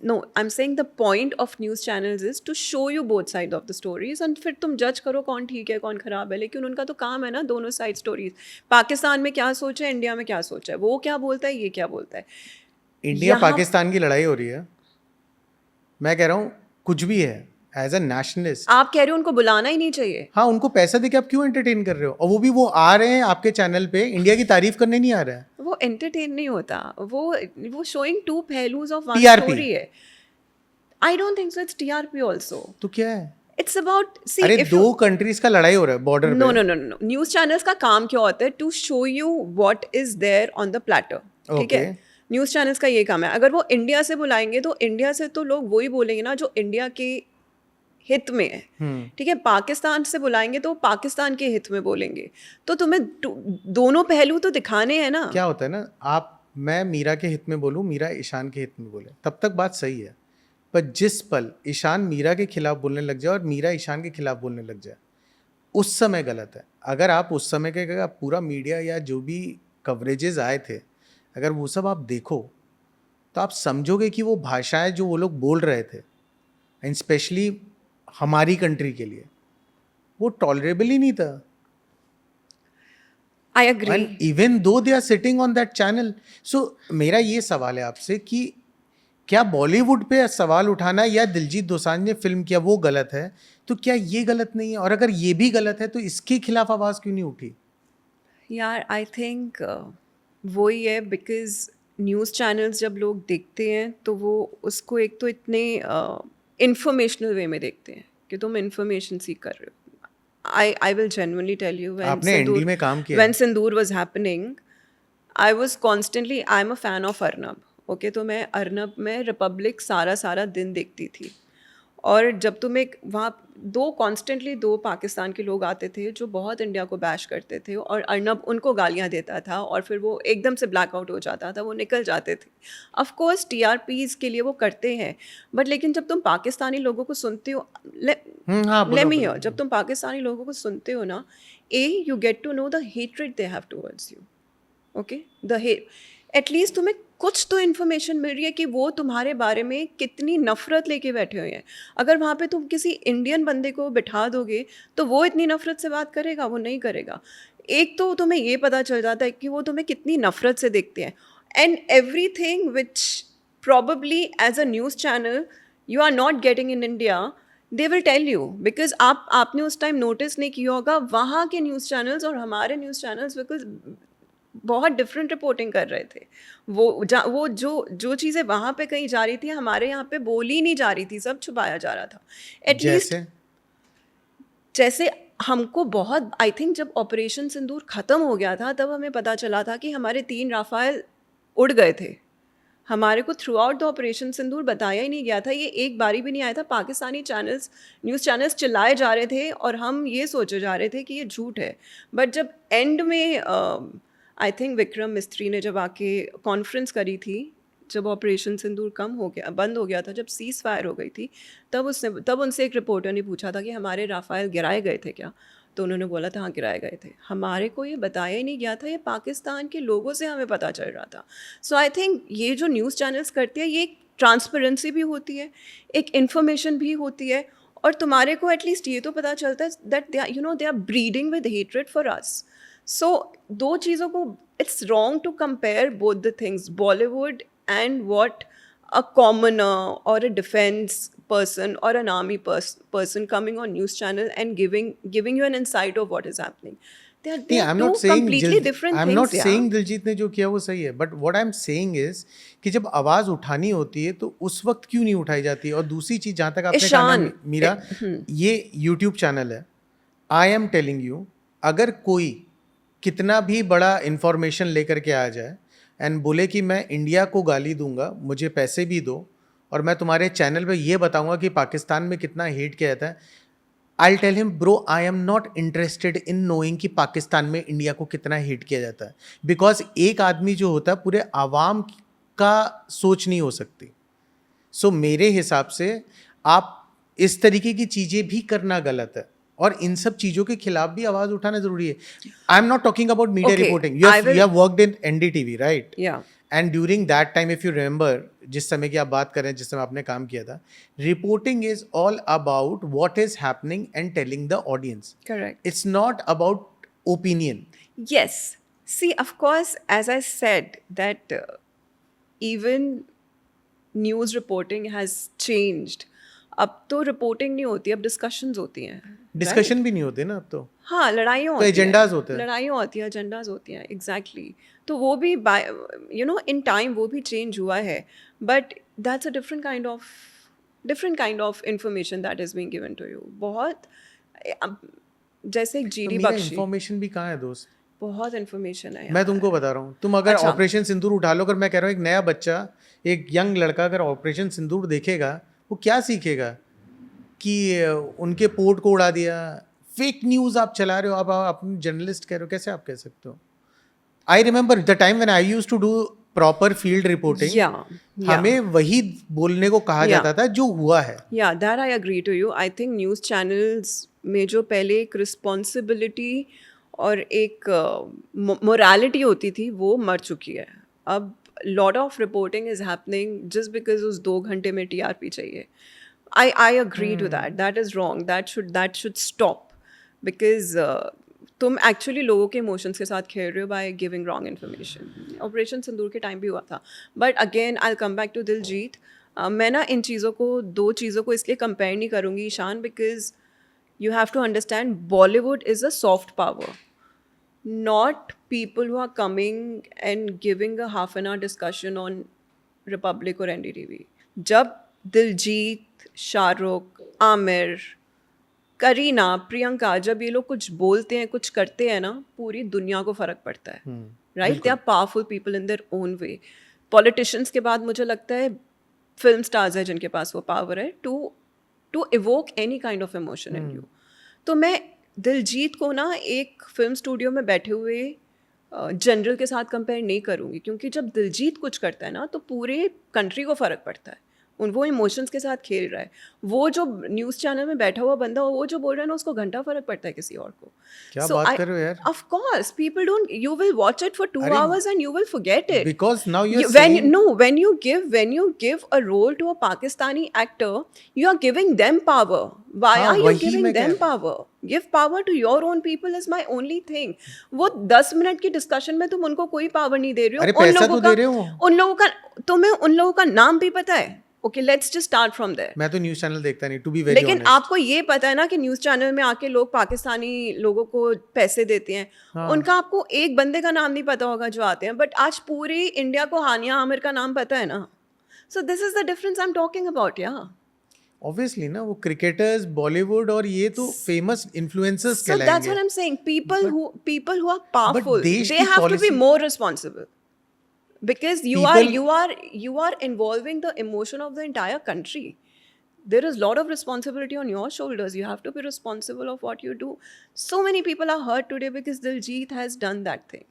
no, I'm saying the point of news channels is to show you both sides of the stories, and फिर तुम जज करो कौन ठीक है कौन खराब है। लेकिन उनका तो काम है ना दोनों साइड स्टोरीज, पाकिस्तान में क्या सोचा है, इंडिया में क्या सोचा है, वो क्या बोलता है, ये क्या बोलता है। इंडिया यहाँ पाकिस्तान की लड़ाई हो रही है, मैं कह रहा हूँ कुछ भी है, एज अ नेशनलिस्ट। आप कह रहे हो उनको बुलाना ही नहीं चाहिए। हाँ, उनको पैसा देके आप क्यों एंटरटेन कर रहे हो? और वो भी वो आ रहे हैं आपके चैनल पे, इंडिया की तारीफ करने नहीं आ रहा है। वो एंटरटेन नहीं होता, वो शोइंग टू पहलूज ऑफ वन टीआरपी। स्टोरी है। I don't think so it's TRP also. तो क्या है? इट्स अबाउट सी अरे इफ दो कंट्रीज का लड़ाई हो रहा है बॉर्डर नो पे। No no no news channels का काम क्या होता है? To show you what is there on the platter, ठीक है। Okay. न्यूज़ चैनल्स का ये काम है। अगर वो इंडिया से बुलाएंगे तो इंडिया से तो लोग वही बोलेंगे ना जो इंडिया के हित में है, ठीक है। पाकिस्तान से बुलाएंगे तो पाकिस्तान के हित में बोलेंगे। तो तुम्हें दोनों पहलू तो दिखाने हैं ना। क्या होता है ना, मैं मीरा के हित में बोलूँ, मीरा ईशान के हित में बोले, तब तक बात सही है। पर जिस पल ईशान मीरा के खिलाफ बोलने लग जाए और मीरा ईशान के खिलाफ बोलने लग जाए, उस समय गलत है। अगर आप उस समय के अगर पूरा मीडिया या जो भी कवरेजेस आए थे, अगर वो सब आप देखो, तो आप समझोगे कि वो भाषाएं जो वो लोग बोल रहे थे, एंड स्पेशली हमारी कंट्री के लिए, वो टॉलरेबल ही नहीं था। I agree. And even though they are sitting on that channel. So मेरा ये सवाल है आपसे कि क्या बॉलीवुड पे सवाल उठाना या दिलजीत दोसांझ ने फिल्म किया वो गलत है? तो क्या ये गलत नहीं है? और अगर ये भी गलत है तो इसके खिलाफ आवाज़ क्यों नहीं उठी? यार आई थिंक वही है, बिकॉज न्यूज़ चैनल्स जब लोग देखते हैं तो वो उसको एक तो इतने इंफॉर्मेशनल वे में देखते हैं कि तुम इंफॉर्मेशन सीख कर रहे हो। I will genuinely tell you, आपने एनडी में काम किया when है। Sindoor was happening, I was constantly, I'm a fan of Arnab, okay. तो मैं अर्नब में रिपब्लिक सारा दिन देखती थी। और जब तुम एक वहाँ कॉन्स्टेंटली दो पाकिस्तान के लोग आते थे जो बहुत इंडिया को बैश करते थे, और अर्नब उनको गालियाँ देता था और फिर वो एकदम से ब्लैकआउट हो जाता था, वो निकल जाते थे। ऑफ कोर्स टीआरपीज के लिए वो करते हैं, बट लेकिन जब तुम पाकिस्तानी लोगों को सुनते हो, हाँ, let me बोलो। hear, जब तुम पाकिस्तानी लोगों को सुनते हो ना, you get to know the hatred they have towards you, okay. At least तुम्हें कुछ तो इन्फॉर्मेशन मिल रही है कि वो तुम्हारे बारे में कितनी नफरत लेके बैठे हुए हैं। अगर वहाँ पे तुम किसी इंडियन बंदे को बिठा दोगे तो वो इतनी नफरत से बात करेगा? वो नहीं करेगा। एक तो तुम्हें ये पता चल जाता है कि वो तुम्हें कितनी नफरत से देखते हैं, and everything which probably as a news channel you are not getting in India, they will tell you. Because आपने उस टाइम नोटिस नहीं किया होगा, वहाँ के न्यूज़ चैनल्स और हमारे न्यूज़ चैनल्स बिकॉज बहुत डिफरेंट रिपोर्टिंग कर रहे थे। वो जो चीज़ें वहाँ पे कहीं जा रही थी, हमारे यहाँ पे बोली नहीं जा रही थी, सब छुपाया जा रहा था। एटलीस्ट जैसे हमको बहुत, आई थिंक जब ऑपरेशन सिंदूर ख़त्म हो गया था तब हमें पता चला था कि हमारे 3 राफेल उड़ गए थे। हमारे को थ्रू आउट द ऑपरेशन सिंदूर बताया ही नहीं गया था, ये एक बारी भी नहीं आया था। पाकिस्तानी चैनल्स, न्यूज़ चैनल्स चिल्लाए जा रहे थे और हम ये सोचे जा रहे थे कि ये झूठ है। बट जब एंड में आई थिंक विक्रम मिस्त्री ने जब आके कॉन्फ्रेंस करी थी, जब ऑपरेशन सिंदूर बंद हो गया था, जब सीज़ फायर हो गई थी, तब उनसे एक रिपोर्टर ने पूछा था कि हमारे राफेल गिराए गए थे क्या? तो उन्होंने बोला था हाँ गिराए गए थे। हमारे को ये बताया ही नहीं गया था, ये पाकिस्तान के लोगों से हमें पता चल रहा था। सो आई थिंक ये जो न्यूज़ चैनल्स करती है, ये एक ट्रांसपेरेंसी भी होती है, एक इन्फॉर्मेशन भी होती है, और तुम्हारे को एटलीस्ट ये तो पता चलता है that they are breeding with hatred for us. So दो चीज़ों को, it's wrong to compare both the things, Bollywood and what a commoner or a defense person or an army person coming on news channel and giving you an insight of what is happening. They नहीं, are I am two not saying completely different I am not things. Yeah. Saying Diljit ने जो किया वो सही है, but what I am saying is कि जब आवाज उठानी होती है तो उस वक्त क्यों नहीं उठाई जाती? और दूसरी चीज, जहां तक आपने कहा ना ईशान, मीरा, ये यूट्यूब चैनल है, आई एम टेलिंग यू, अगर कोई कितना भी बड़ा इंफॉर्मेशन लेकर के आ जाए एंड बोले कि मैं इंडिया को गाली दूंगा, मुझे पैसे भी दो और मैं तुम्हारे चैनल पे ये बताऊंगा कि पाकिस्तान में कितना हेट किया जाता है, I tell him bro I am not interested in knowing कि पाकिस्तान में इंडिया को कितना हेट किया जाता है, बिकॉज एक आदमी जो होता है पूरे आवाम का सोच नहीं हो सकती. सो मेरे हिसाब से आप इस तरीके की चीज़ें भी करना गलत है और इन सब चीज़ों के खिलाफ भी आवाज़ उठाना ज़रूरी है. आई am not talking about media Okay, reporting. I will- you have worked in NDTV, right? Yeah. And during that time, if you remember, जिस समय की आप बात कर रहे हैं, जिस समय आपने काम किया था, reporting is all about what is happening and telling the audience. Correct. It's not about opinion. Yes. See, of course, as I said, that even news reporting has changed. अब तो रिपोर्टिंग नहीं होती, अब डिस्कशंस होती हैं. Discussion भी नहीं होते ना अब तो. हाँ, लड़ाइयाँ तो होती हैं. एजेंडाज होते हैं. लड़ाइयाँ होती हैं, एजेंडाज होती हैं. एग्जैक्टली. तो वो भी इन टाइम वो भी चेंज हुआ है, but that's a different kind of information that is being given to you. बहुत जैसे एक तो जीडी मेरा बख्शी, इंफॉर्मेशन भी कहाँ है दोस्त? बहुत इन्फॉर्मेशन है मैं तुमको बता रहा हूँ, तुम अगर अच्छा. ऑपरेशन सिंदूर उठा लो, अगर मैं कह रहा हूँ एक नया बच्चा, एक यंग लड़का अगर ऑपरेशन सिंदूर देखेगा, वो क्या सीखेगा? कि उनके पोर्ट को उड़ा दिया. फेक न्यूज़ आप चला रहे हो, आप जर्नलिस्ट कह रहे हो, कैसे आप कह सकते हो? I remember the time when I used to do proper field reporting. हमें वही बोलने को कहा जाता था जो हुआ है. या that I agree to you. I think news channels में जो पहले एक रिस्पॉन्सिबिलिटी और एक मोरालिटी होती थी वो मर चुकी है. अब lot of reporting is happening just because उस 2 घंटे में टीआरपी चाहिए. I agree to that. That is wrong. That should stop because तुम एक्चुअली लोगों के इमोशंस के साथ खेल रहे हो by giving wrong information. Operation Sindoor के टाइम भी हुआ था. But again I come back to Diljit. मैं ना इन चीज़ों को, 2 चीज़ों को इसलिए कंपेयर नहीं करूँगी Ishaan, because you have to understand Bollywood is a soft power, not people who are coming and giving a half an hour discussion on Republic or NDTV. जब दिलजीत, शाहरुख, आमिर, करीना, प्रियंका, जब ये लोग कुछ बोलते हैं, कुछ करते हैं ना, पूरी दुनिया को फ़र्क पड़ता है. Right? They are powerful people in their own way. Politicians के बाद मुझे लगता है फिल्म स्टार्स है जिनके पास वो पावर है to evoke any kind of emotion in you. तो मैं दिलजीत को ना एक फिल्म स्टूडियो में बैठे हुए जनरल के साथ कंपेयर नहीं करूँगी, क्योंकि जब दिलजीत कुछ करता है ना तो पूरे कंट्री को फ़र्क पड़ता है. वो इमोशंस के साथ खेल रहा है. वो जो न्यूज़ चैनल में बैठा हुआ बंदा, वो जो बोल रहा है ना, उसको घंटा फ़र्क पड़ता है किसी और को. क्या बात कर रहे हो यार? Of course, people don't. You will watch it for 2 अरे, hours and you will forget it. Because now you're when saying when you give a role to a Pakistani actor, you are giving them power. Why हाँ, are you वही giving मैं them कह- power? Give power to your own people is my only thing. वो 10 minute की discussion में तुम उनको कोई पावर नहीं दे रहे हो. अरे पैसा तो दे रहे हो. तुम्हें उन लोगों का नाम भी पता है. Okay, let's just start from there. मैं तो न्यूज़ चैनल देखता नहीं, टू बी वेरी लेकिन ऑनेस्ट. आपको ये पता है ना कि न्यूज़ चैनल में आके लोग पाकिस्तानी लोगों को पैसे देते हैं. हाँ. उनका आपको एक बंदे का नाम नहीं पता होगा जो आते हैं, बट आज पूरी इंडिया को हानिया आमिर का नाम पता है ना. So this is the difference I am talking about. या ऑब्वियसली ना, वो क्रिकेटर्स, बॉलीवुड और ये तो famous influencers so that's what कहलाएंगे. I'm saying. People who are powerful, देश they की have to be policy- more responsible, because People- you are involving the emotion of the entire country. There is a lot of responsibility on your shoulders. You have to be responsible of what you do. So many people are hurt today because Diljit has done that thing.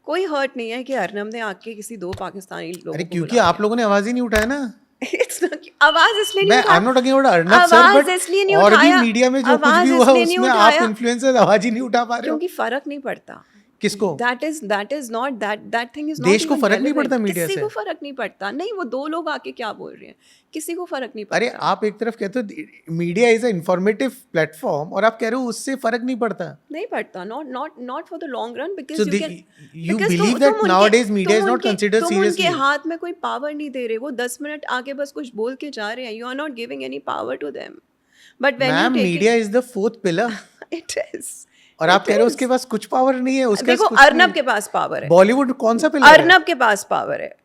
कोई hurt नहीं है कि अर्नब ने आके किसी 2 पाकिस्तानी लोगों अरे को क्योंकि बुला आप लोगों ने आवाज ही नहीं उठाया ना. It's not- आवाज इसलिए मैं नहीं आई am not talking about Arnab sir, आवाज बट इसलिए नहीं और भी उठाया. मीडिया में जो कुछ आवाज भी हुआ इसलिए नहीं उसमें आप उठाया इन्फ्लुएंसर्स आवाज ही नहीं उठा पा रहे हो. क्योंकि फर्क नहीं पड़ता. किसको? that is not that thing is not देश को even फर्क नहीं relevant. पड़ता मीडिया किसी से? को फर्क नहीं पड़ता। नहीं, वो दो लोग आके क्या बोल रहे हैं, किसी को फर्क नहीं अरे पड़ता। आप एक तरफ कहते हो media is a informative platform और आप कह रहे हो उससे फर्क नहीं पड़ता। नहीं पड़ता, not for the long run, because So you can, you because believe that nowadays media is not considered तुम seriously. उनके हाथ में कोई पावर नहीं दे रहे, वो 10 मिनट आके बस कुछ बोल के जा रहे हैं, you are not giving any power to them. But when you ma'am take media is the fourth pillar it is, और आप कह रहे हो उसके पास कुछ पावर नहीं है, उसके देखो पास कुछ अर्नब नहीं के पास पावर है, बॉलीवुड कौन सा पिलर है? अर्नब के पास पावर है,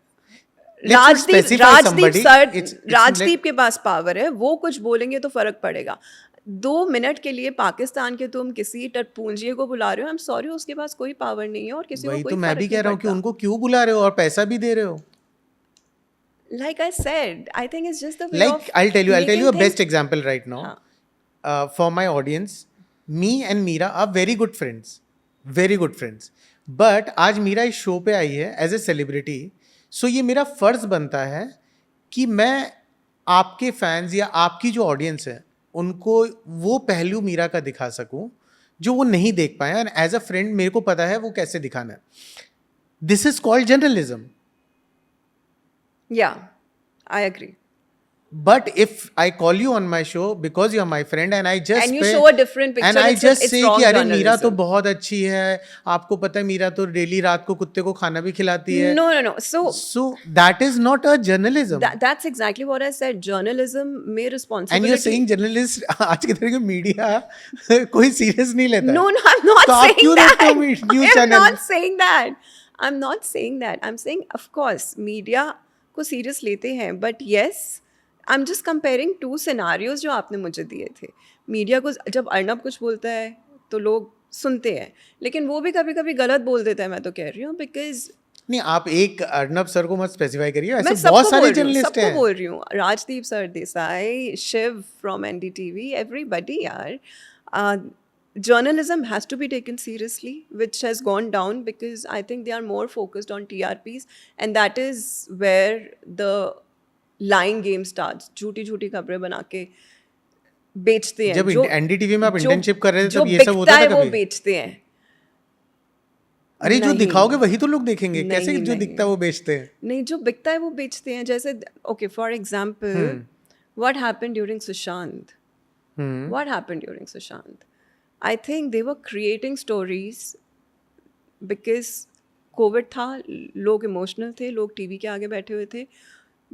not specify somebody. It's Rajdeep के पास पावर है, वो कुछ बोलेंगे तो फर्क पड़ेगा। 2 मिनट के लिए पाकिस्तान के तुम किसी टटपूंजिए को बुला रहे हो, आई एम सॉरी, उसके पास कोई पावर नहीं है और किसी को वही कोई तो मैं फर्क भी नहीं कह रहा हूँ कि पड़ता। उनको क्यों बुला रहे हो और पैसा भी दे रहे हो। Like I said, I think it's just the way Like of I'll tell you a making best things- example right now. हाँ, For my audience, me and Meera are very good friends. But आज मीरा इस show पे आई है as a celebrity, सो ये मेरा फर्ज बनता है कि मैं आपके फैंस या आपकी जो ऑडियंस है उनको वो पहलू मीरा का दिखा सकूं जो वो नहीं देख पाए, एंड एज अ फ्रेंड मेरे को पता है वो कैसे दिखाना है। This is called journalism. yeah, I agree. But if I call you on my show because you are my friend and I just And you show a different picture, and I it's just say wrong कि अरे मीरा तो journalism. बहुत अच्छी है, आपको पता है मीरा तो डेली रात को कुत्ते को खाना भी खिलाती है। No. So that is not a journalism. That's exactly what I said. Journalism में And responsibility. you're saying journalist आज की तरह की मीडिया कोई सीरियस नहीं लेता है। No, I'm not तो आप saying क्यों that. देखते हो news I'm channel? not saying that. I'm not saying that. I'm saying, of course, media को serious लेते हैं, but yes, I'm just comparing two scenarios जो आपने मुझे दिए थे। मीडिया को जब अर्नब कुछ बोलता है तो लोग सुनते हैं, लेकिन वो भी कभी कभी गलत बोल देता है, मैं तो कह रही हूँ, बिकॉज नहीं आप एक अर्नब सर को मत स्पेसिफाई करिए, मैं ऐसे बहुत सारे जर्नलिस्ट सबको हैं। बोल रही हूँ, Rajdeep sir Desai, Shiv from NDTV, everybody यार। Journalism has to be taken seriously, which has gone down because I think they are more focused on TRPs, and that is where the lying game starts. झूठी झूठी खबरें बना के बेचते हैं। जब जो एनडीटीवी में आप जो- इंटर्नशिप कर रहे थे जो तब ये सब होता बिकता है था वो कभी? बेचते हैं। अरे जो नहीं। दिखाओगे वही तो लोग देखेंगे, कैसे नहीं, जो नहीं। दिखता है वो बेचते हैं? नहीं, जो बिकता है वो बेचते हैं। जैसे okay, for example, what happened during Sushant? What happened during Sushant? I think they were creating stories because COVID था, लोग इमोशनल थे, लोग टीवी के आगे बैठे हुए थे,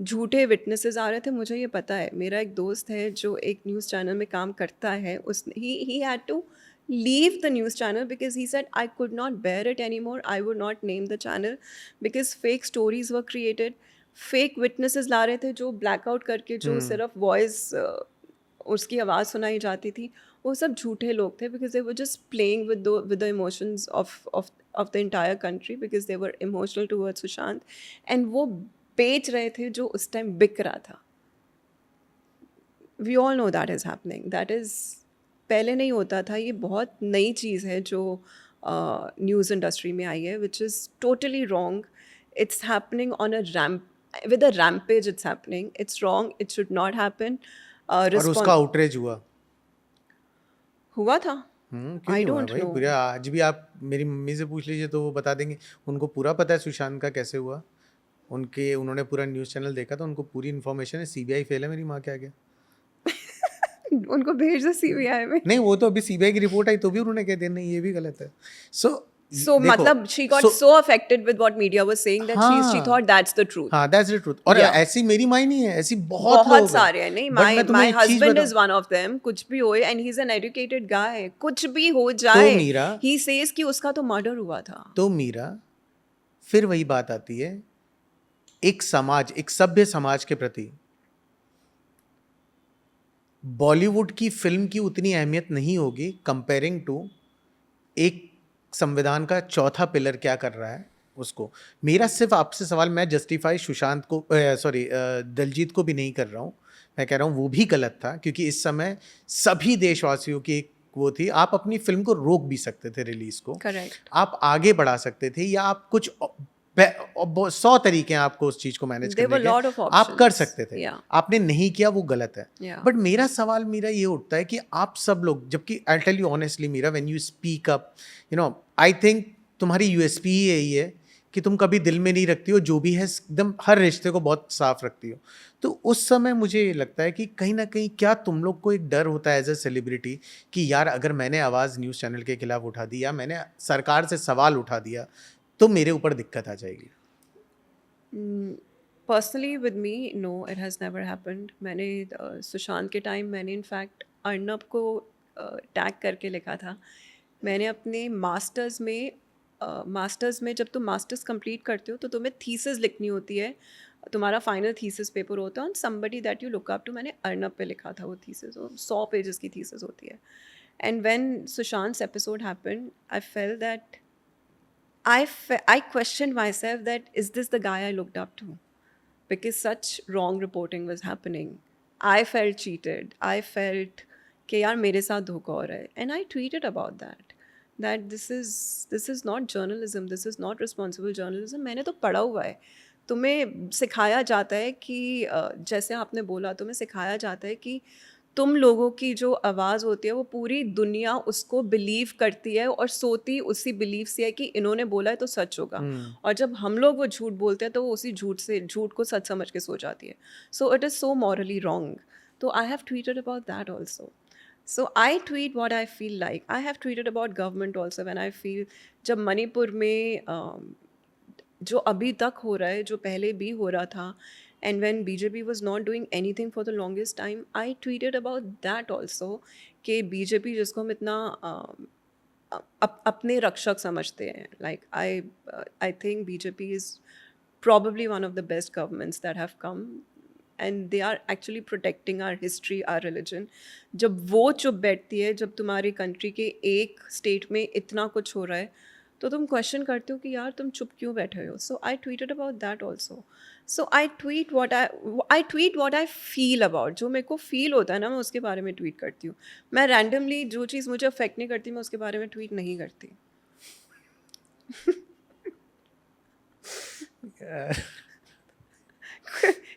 झूठे विटनेसेस आ रहे थे। मुझे ये पता है, मेरा एक दोस्त है जो एक न्यूज़ चैनल में काम करता है, उसने he had to leave the news channel because he said I could not bear it anymore. I would not name the channel because fake stories were created, fake witnesses ला रहे थे जो blackout करके, जो सिर्फ वॉइस उसकी आवाज़ सुनाई जाती थी, वो सब झूठे लोग थे because they were just playing with the emotions of the entire country because they were emotional towards Sushant, and वो बेच रहे थे जो उस टाइम बिक रहा था। We all know that is happening. That is पहले नहीं होता था, ये बहुत नई चीज़ है जो न्यूज़ इंडस्ट्री में आई है, which is totally wrong. It's happening on a with a rampage. It's happening. It's wrong. It should not happen. और उसका आउटरीच हुआ था। क्यों I नहीं हुआ don't भाई? know. पूरा आज भी आप मेरी मम्मी से पूछ लीजिए तो वो बता देंगे, उनको पूरा पता है सुशांत का कैसे हुआ। उन्होंने पूरा न्यूज़ चैनल देखा था, उनको पूरी इन्फॉर्मेशन है। सीबीआई फेल है मेरी माँ के आगे। उनको भेज दो सीबीआई में। नहीं वो तो अभी सीबीआई की रिपोर्ट आई तो भी उन्होंने कह दिया नहीं ये भी गलत है। So मतलब she got so affected with what media was saying that she thought that's the truth. हाँ that's the truth। और Yeah. ऐसी मेरी माँ ही नहीं है, ऐसी बहुत लोग हैं। सारे हैं। नहीं, But मैं my तुम्हें एक चीज़ husband बताऊं- is one of them। कुछ भी होए, and he's an educated guy, कुछ भी हो जाए, मीरा- he says कि उसका तो मर्डर हुआ था। तो मीरा फिर वही बात आती है, एक समाज, एक सभ्य समाज के प्रति बॉलीवुड की फिल्म की उतनी अहमियत नहीं होगी कंपेयरिंग टू एक संविधान का चौथा पिलर क्या कर रहा है उसको। मेरा सिर्फ आपसे सवाल, मैं जस्टिफाई सुशांत को दलजीत को भी नहीं कर रहा हूँ, मैं कह रहा हूँ वो भी गलत था क्योंकि इस समय सभी देशवासियों की एक वो थी, आप अपनी फिल्म को रोक भी सकते थे रिलीज को, करेक्ट। आप आगे बढ़ा सकते थे, या आप कुछ 100 तरीके हैं आपको उस चीज को मैनेज There were करने lot of के, आप कर options. सकते थे। Yeah. आपने नहीं किया, वो गलत है। Yeah. बट मेरा सवाल मेरा ये उठता है कि आप सब लोग, जबकि I tell you honestly Meera, when you speak up, you know, I think तुम्हारी यूएसपी ही यही है कि तुम कभी दिल में नहीं रखती हो, जो भी है एकदम हर रिश्ते को बहुत साफ रखती हो। तो उस समय मुझे ये लगता है कि कहीं ना कहीं क्या तुम लोग को एक डर होता है एज अ सेलिब्रिटी कि यार अगर मैंने आवाज़ न्यूज़ चैनल के खिलाफ उठा दी या मैंने सरकार से सवाल उठा दिया तो मेरे ऊपर दिक्कत आ जाएगी? Personally with me know, it has never happened. मैंने सुशांत के टाइम मैंने इनफैक्ट अर्नब को टैग करके लिखा था। मैंने अपने मास्टर्स में जब तुम मास्टर्स कंप्लीट करते हो तो तुम्हें थीसिस लिखनी होती है, तुम्हारा फाइनल थीसिस पेपर होता है on somebody that you look up to. मैंने अर्नब पे लिखा था वो थीसिस, वो 100 पेजेस की थीसिस होती है। And when Sushant episode happened I fail that I questioned myself that is this the guy I looked up to? Because such wrong reporting was happening. I felt cheated. I felt कि यार मेरे साथ धोखा हो रहा है. And I tweeted about that. That this is not journalism. This is not responsible journalism. मैंने तो पढ़ा हुआ है. तुम्हें सिखाया जाता है कि जैसे आपने बोला, तुम्हें सिखाया जाता है कि तुम लोगों की जो आवाज़ होती है वो पूरी दुनिया उसको बिलीव करती है और सोती उसी बिलीव से है कि इन्होंने बोला है तो सच होगा। और जब हम लोग वो झूठ बोलते हैं तो वो उसी झूठ को सच समझ के सो जाती है। So it is so morally wrong. तो I have tweeted about that also. So I tweet what I feel like. I have tweeted about government also when I feel, जब मणिपुर में जो अभी तक हो रहा है, जो पहले भी हो रहा था, and when BJP was not doing anything for the longest time, I tweeted about that also कि BJP जिसको हम इतना अपने रक्षक समझते हैं, like I think BJP is probably one of the best governments that have come and they are actually protecting our history, our religion. जब वो चुप बैठती है, जब तुम्हारी कंट्री के एक स्टेट में इतना कुछ हो रहा है, तो तुम क्वेश्चन करते हो कि यार तुम चुप क्यों बैठे हो। So I tweeted about that also. So I tweet what I feel about, जो मेरे को फील होता है ना मैं उसके बारे में ट्वीट करती हूँ। मैं रैंडमली जो चीज़ मुझे अफेक्ट नहीं करती मैं उसके बारे में ट्वीट नहीं करती।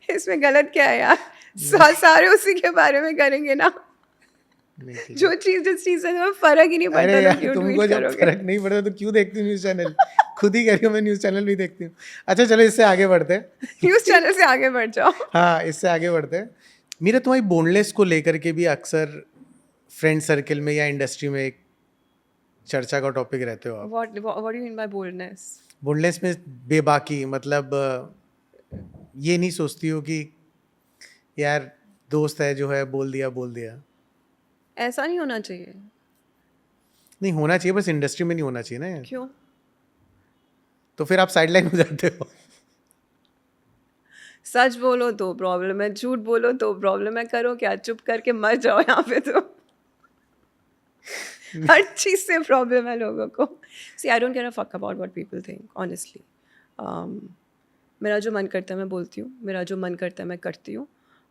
इसमें गलत क्या है यार? सारे उसी के बारे में करेंगे ना। जो चीज़ जिस चीज़ से तुम्हें फर्क ही नहीं पड़ता, अरे यार क्यों तुमको ट्वीट जब करोगे? फर्क नहीं पड़ता तो क्यों देखती हूँ न्यूज़ चैनल? खुद ही कह रही हूँ मैं न्यूज़ चैनल भी देखती हूँ। अच्छा चलो इससे आगे बढ़ते हैं। न्यूज़ चैनल से आगे बढ़ जाओ। हाँ इससे आगे बढ़ते हैं। मीरा, तुम्हारी बोनलेस को लेकर के भी अक्सर फ्रेंड सर्कल में या इंडस्ट्री में एक चर्चा का टॉपिक रहते हो आप। What do you mean by boldness? Boneless में बेबाकी, मतलब ये नहीं सोचती हो कि यार दोस्त है जो है बोल दिया। ऐसा नहीं होना चाहिए। नहीं होना चाहिए, बस इंडस्ट्री में नहीं होना चाहिए ना यार। क्यों? तो फिर आप साइडलाइन हो जाते हो। सच बोलो तो प्रॉब्लम है, झूठ बोलो तो प्रॉब्लम है, करो क्या, चुप करके मर जाओ यहाँ पे तो। हर चीज़ से प्रॉब्लम है लोगों को। See I don't care a fuck about what people think honestly. मेरा जो मन करता है मैं बोलती हूँ, मेरा जो मन करता है मैं करती हूँ।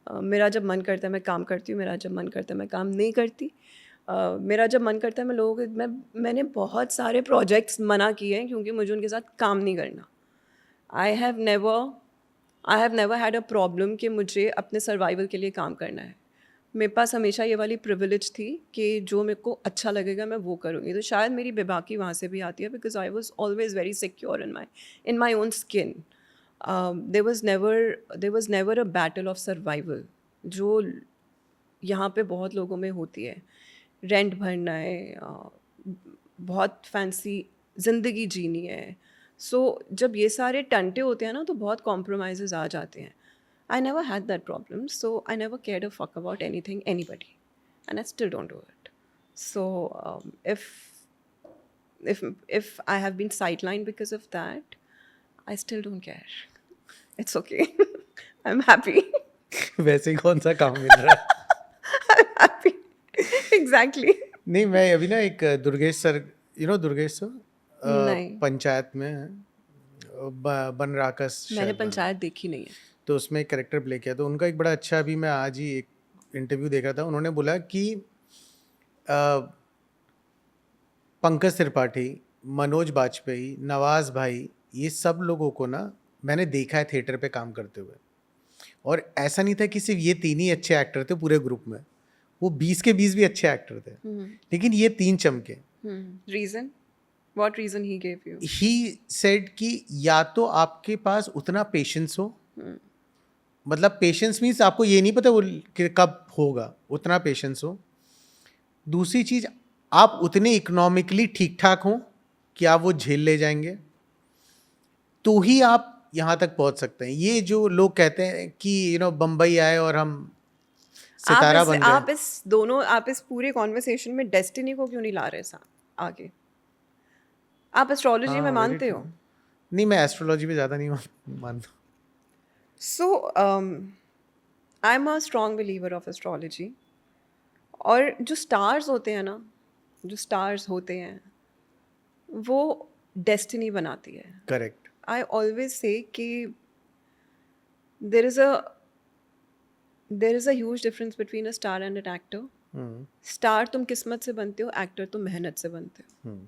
मेरा जब मन करता है मैं काम करती हूँ, मेरा जब मन करता है मैं काम नहीं करती। मेरा जब मन करता है मैं लोगों के मैंने बहुत सारे प्रोजेक्ट्स मना किए हैं क्योंकि मुझे उनके साथ काम नहीं करना। I have never had a problem कि मुझे अपने सर्वाइवल के लिए काम करना है। मेरे पास हमेशा ये वाली प्रिविलेज थी कि जो मेरे को अच्छा लगेगा मैं वो करूँगी। तो शायद मेरी बेबाकी वहाँ से भी आती है because I was always very secure in my own skin. There was never a battle of survival जो यहाँ पे बहुत लोगों में होती है। रेंट भरना है, बहुत फैंसी ज़िंदगी जीनी है। सो जब ये सारे टंटे होते हैं ना तो बहुत कॉम्प्रोमाइज़ आ जाते हैं। I never had that problem, so I never cared a fuck about anything, anybody, and I still don't do it. So if I have been sidelined because of that, I still don't care. It's okay. I'm happy. वैसे ही कौन सा काम मिल रहा है? I'm happy. Exactly. नहीं, मैं अभी ना एक दुर्गेश सर, दुर्गेश सर नहीं, पंचायत में बन राकस मैंने पंचायत देखी नहीं है। तो उसमें एक कैरेक्टर प्ले किया। तो उनका एक बड़ा अच्छा, अभी मैं आज ही एक इंटरव्यू देख रहा था, उन्होंने बोला कि पंकज त्रिपाठी, मनोज बाजपेयी, नवाज भाई, ये सब लोगों को ना मैंने देखा है थिएटर पे काम करते हुए, और ऐसा नहीं था कि सिर्फ ये 3 ही अच्छे एक्टर थे पूरे ग्रुप में, वो 20 के 20 भी अच्छे एक्टर थे, लेकिन ये 3 चमके। Reason? What reason he gave you? He said कि या तो आपके पास उतना पेशेंस हो, मतलब पेशेंस मीन्स आपको ये नहीं पता वो कि कब होगा, उतना पेशेंस हो। दूसरी चीज, आप उतने इकोनॉमिकली ठीक ठाक हो कि आप वो झेल ले जाएंगे, तो ही आप यहाँ तक पहुंच सकते हैं। ये जो लोग कहते हैं कि बम्बई आए और हम सितारा बन गए, आप इस पूरे कॉन्वर्सेशन में डेस्टिनी को क्यों नहीं ला रहे आगे? आप एस्ट्रोलॉजी में हाँ, very मानते हो? true. नहीं, मैं एस्ट्रोलॉजी पे ज़्यादा नहीं मानता। So I am a strong believer of astrology. और जो स्टार्स होते हैं ना, जो स्टार्स होते हैं वो डेस्टिनी बनाती है। करेक्ट। आई ऑलवेज से कि there is a huge difference between a star and an actor. Star तुम किस्मत से बनते हो, एक्टर तुम मेहनत से बनते हो।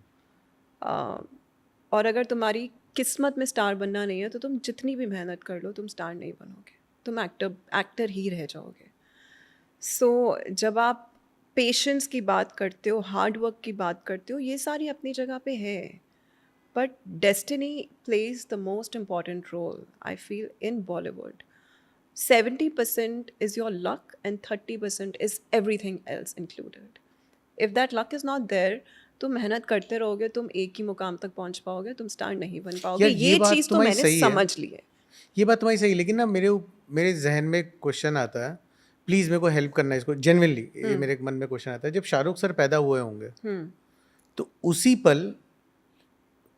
और अगर तुम्हारी किस्मत में स्टार बनना नहीं है तो तुम जितनी भी मेहनत कर लो तुम स्टार नहीं बनोगे, तुम एक्टर ही रह जाओगे। सो जब आप पेशेंस की बात करते हो, हार्ड वर्क की बात करते हो, ये सारी अपनी जगह पे है, but destiny plays the most important role I feel in Bollywood. 70% is your luck and 30% is everything else included. If that luck is not there, तुम मेहनत करते रहोगे, तुम एक ही मुकाम तक पहुंच पाओगे, तुम स्टार नहीं बन पाओगे। यार, ये ये बात चीज़ तो तुम्हारी मैंने सही है। समझ ली है। ये बात तुम्हारी सही, लेकिन ना मेरे जहन में क्वेश्चन आता है, प्लीज मेरे को हेल्प करना है इसको, जेन्युइनली ये मेरे मन में क्वेश्चन आता है। जब शाहरुख सर पैदा हुए होंगे तो उसी पल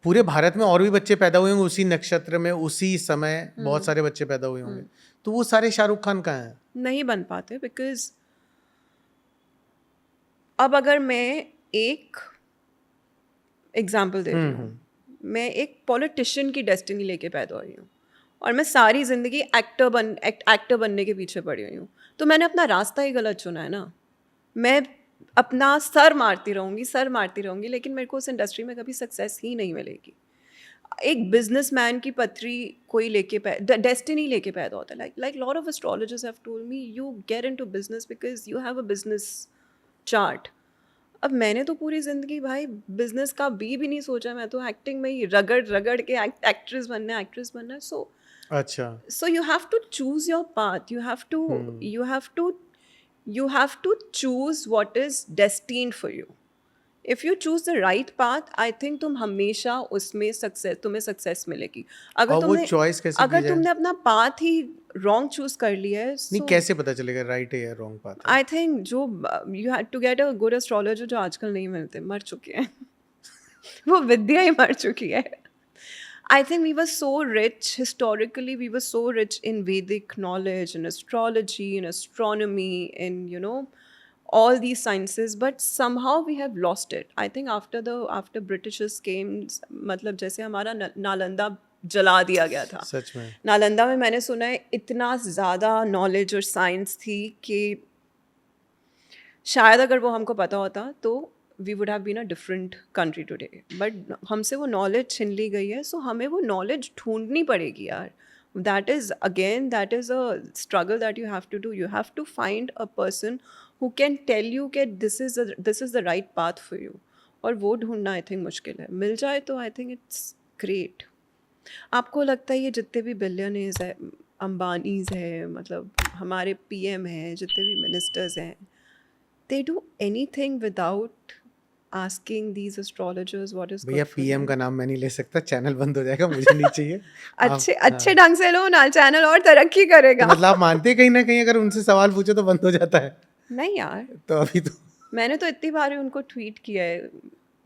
पूरे भारत में और भी बच्चे पैदा हुए होंगे, उसी नक्षत्र में उसी समय बहुत सारे बच्चे पैदा हुए होंगे, तो वो सारे शाहरुख खान कहाँ हैं? नहीं बन पाते, बिकॉज अब अगर मैं एक एग्जाम्पल दे रही हूँ, मैं एक पॉलिटिशियन की डेस्टिनी लेके पैदा हुई हूँ और मैं सारी ज़िंदगी एक्टर बनने के पीछे पड़ी हुई हूँ, तो मैंने अपना रास्ता ही गलत चुना है ना। मैं अपना सर मारती रहूँगी, लेकिन मेरे को उस इंडस्ट्री में कभी सक्सेस ही नहीं मिलेगी। एक बिजनेसमैन की पथरी कोई डेस्टिनी लेके पैदा होता है। Like lot of astrologers have told me, you get into business because you have a business chart. अब मैंने तो पूरी ज़िंदगी भाई बिजनेस का भी नहीं सोचा, मैं तो एक्टिंग में ही रगड़ के एक्ट्रेस बनना है। अच्छा। So you have to choose your path. You have to choose what is destined for you. If you choose the right path, I think तुम हमेशा उसमें तुम्हें सक्सेस मिलेगी। और वो चॉइस कैसे की अगर जाए? तुमने अपना पाथ ही रॉन्ग चूज कर लिया है, नहीं, कैसे पता चलेगा राइट है या रॉन्ग पाथ है? आई थिंक जो you had to get a good astrologer, जो आजकल नहीं मिलते, मर चुके हैं। वो विद्या ही मर चुकी है। I think we were so rich historically. We were so rich in Vedic knowledge, in astrology, in astronomy, in all these sciences, but somehow we have lost it. I think after Britishers came, मतलब जैसे हमारा नालंदा जला दिया गया था। सच में नालंदा में मैंने सुना है इतना ज़्यादा नॉलेज और साइंस थी कि शायद अगर वो हमको पता होता तो we would have been a different country today. But हमसे वो knowledge छिन ली गई है, so हमें वो knowledge ढूंढनी पड़ेगी यार। That is a struggle that you have to do. You have to find a person who can tell you that this is the right path for you. और वो ढूंढना I think मुश्किल है। मिल जाए तो I think it's great. आपको लगता है ये जितने भी बिलियनर्स है, अंबानीज है, मतलब हमारे PM हैं, जितने भी मिनिस्टर्स हैं, they do anything without asking these astrologers what is भैया, good for पीएम them. का नाम मैं नहीं ले सकता, चैनल बंद हो जाएगा, मुझे नहीं चाहिए। अच्छे ढंग से लो ना, चैनल और तरक्की करेगा। तो मतलब आप मानते हैं कहीं ना कहीं अगर उनसे सवाल पूछे तो बंद हो जाता है? नहीं यार, तो अभी तो मैंने तो इतनी बार उनको ट्वीट किया है,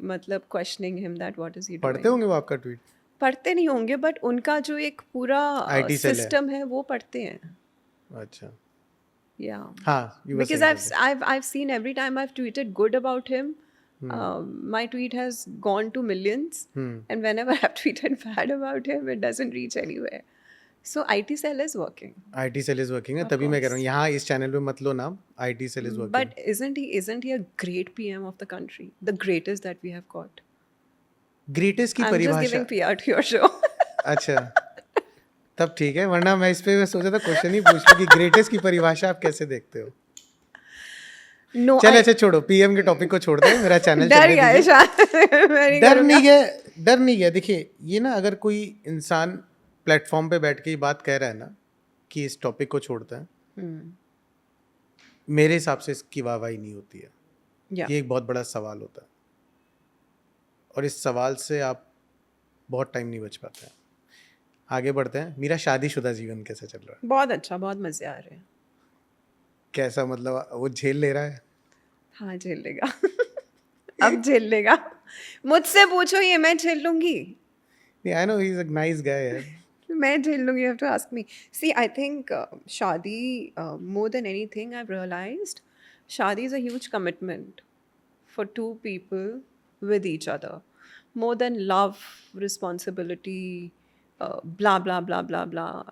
मतलब questioning him that what is he पढ़ते डूइंग। होंगे वो आपका ट्वीट? पढ़ते नहीं होंगे, बट उनका जो एक पूरा IT सेल है। सिस्टम है वो पढ़ते हैं। अच्छा। Yeah. हाँ, you were Because saying something. I've seen every time I've tweeted good about him, my tweet has gone to millions, and whenever I've tweeted bad about him, it doesn't reach anywhere. So IT cell is working. IT cell is working है, तभी मैं कह रहा हूँ यहाँ इस channel पे मत लो नाम, IT cell is working. But isn't he a great PM of the country? The greatest that we have got. Greatest की I'm just परिभाषा? giving PR to your show. अच्छा, तब ठीक है, वरना मैं इस पे सोचा था क्वेश्चन ही पूछ लूं कि ग्रेटेस्ट की परिभाषा आप कैसे देखते हो? नो चल आई अच्छा छोड़ो, पीएम के टॉपिक को छोड़ दे, मेरा चैनल डर चलने गया है दीजिए। शायद मैं नहीं डर करूँगा। नहीं गया, डर नहीं गया। देखिए ये ना, अगर कोई इंसान प्लेटफॉर्म पे बैठ के ये बात कह रहा है ना कि इस टॉपिक को छोड़ता है, हम्म, मेरे हिसाब से इसकी वाहवाही नहीं होती है। या ये एक बहुत बड़ा सवाल होता है और इस सवाल से आप बहुत टाइम नहीं बच पाते हैं। आगे बढ़ते हैं। मेरा शादीशुदा जीवन कैसा चल रहा है? बहुत अच्छा, बहुत मज़े आ रहे हैं। कैसा, मतलब वो झेल ले रहा है? हाँ, झेल लेगा। अब झेल लेगा। मुझसे पूछो, ये मैं झेल लूँगी। I know he is a nice guy यार। मैं झेल लूँगी, you have to ask me. See, I think शादी more than anything I've realized, शादी is a huge commitment for two people with each other. More than love, responsibility, blah blah blah blah blah,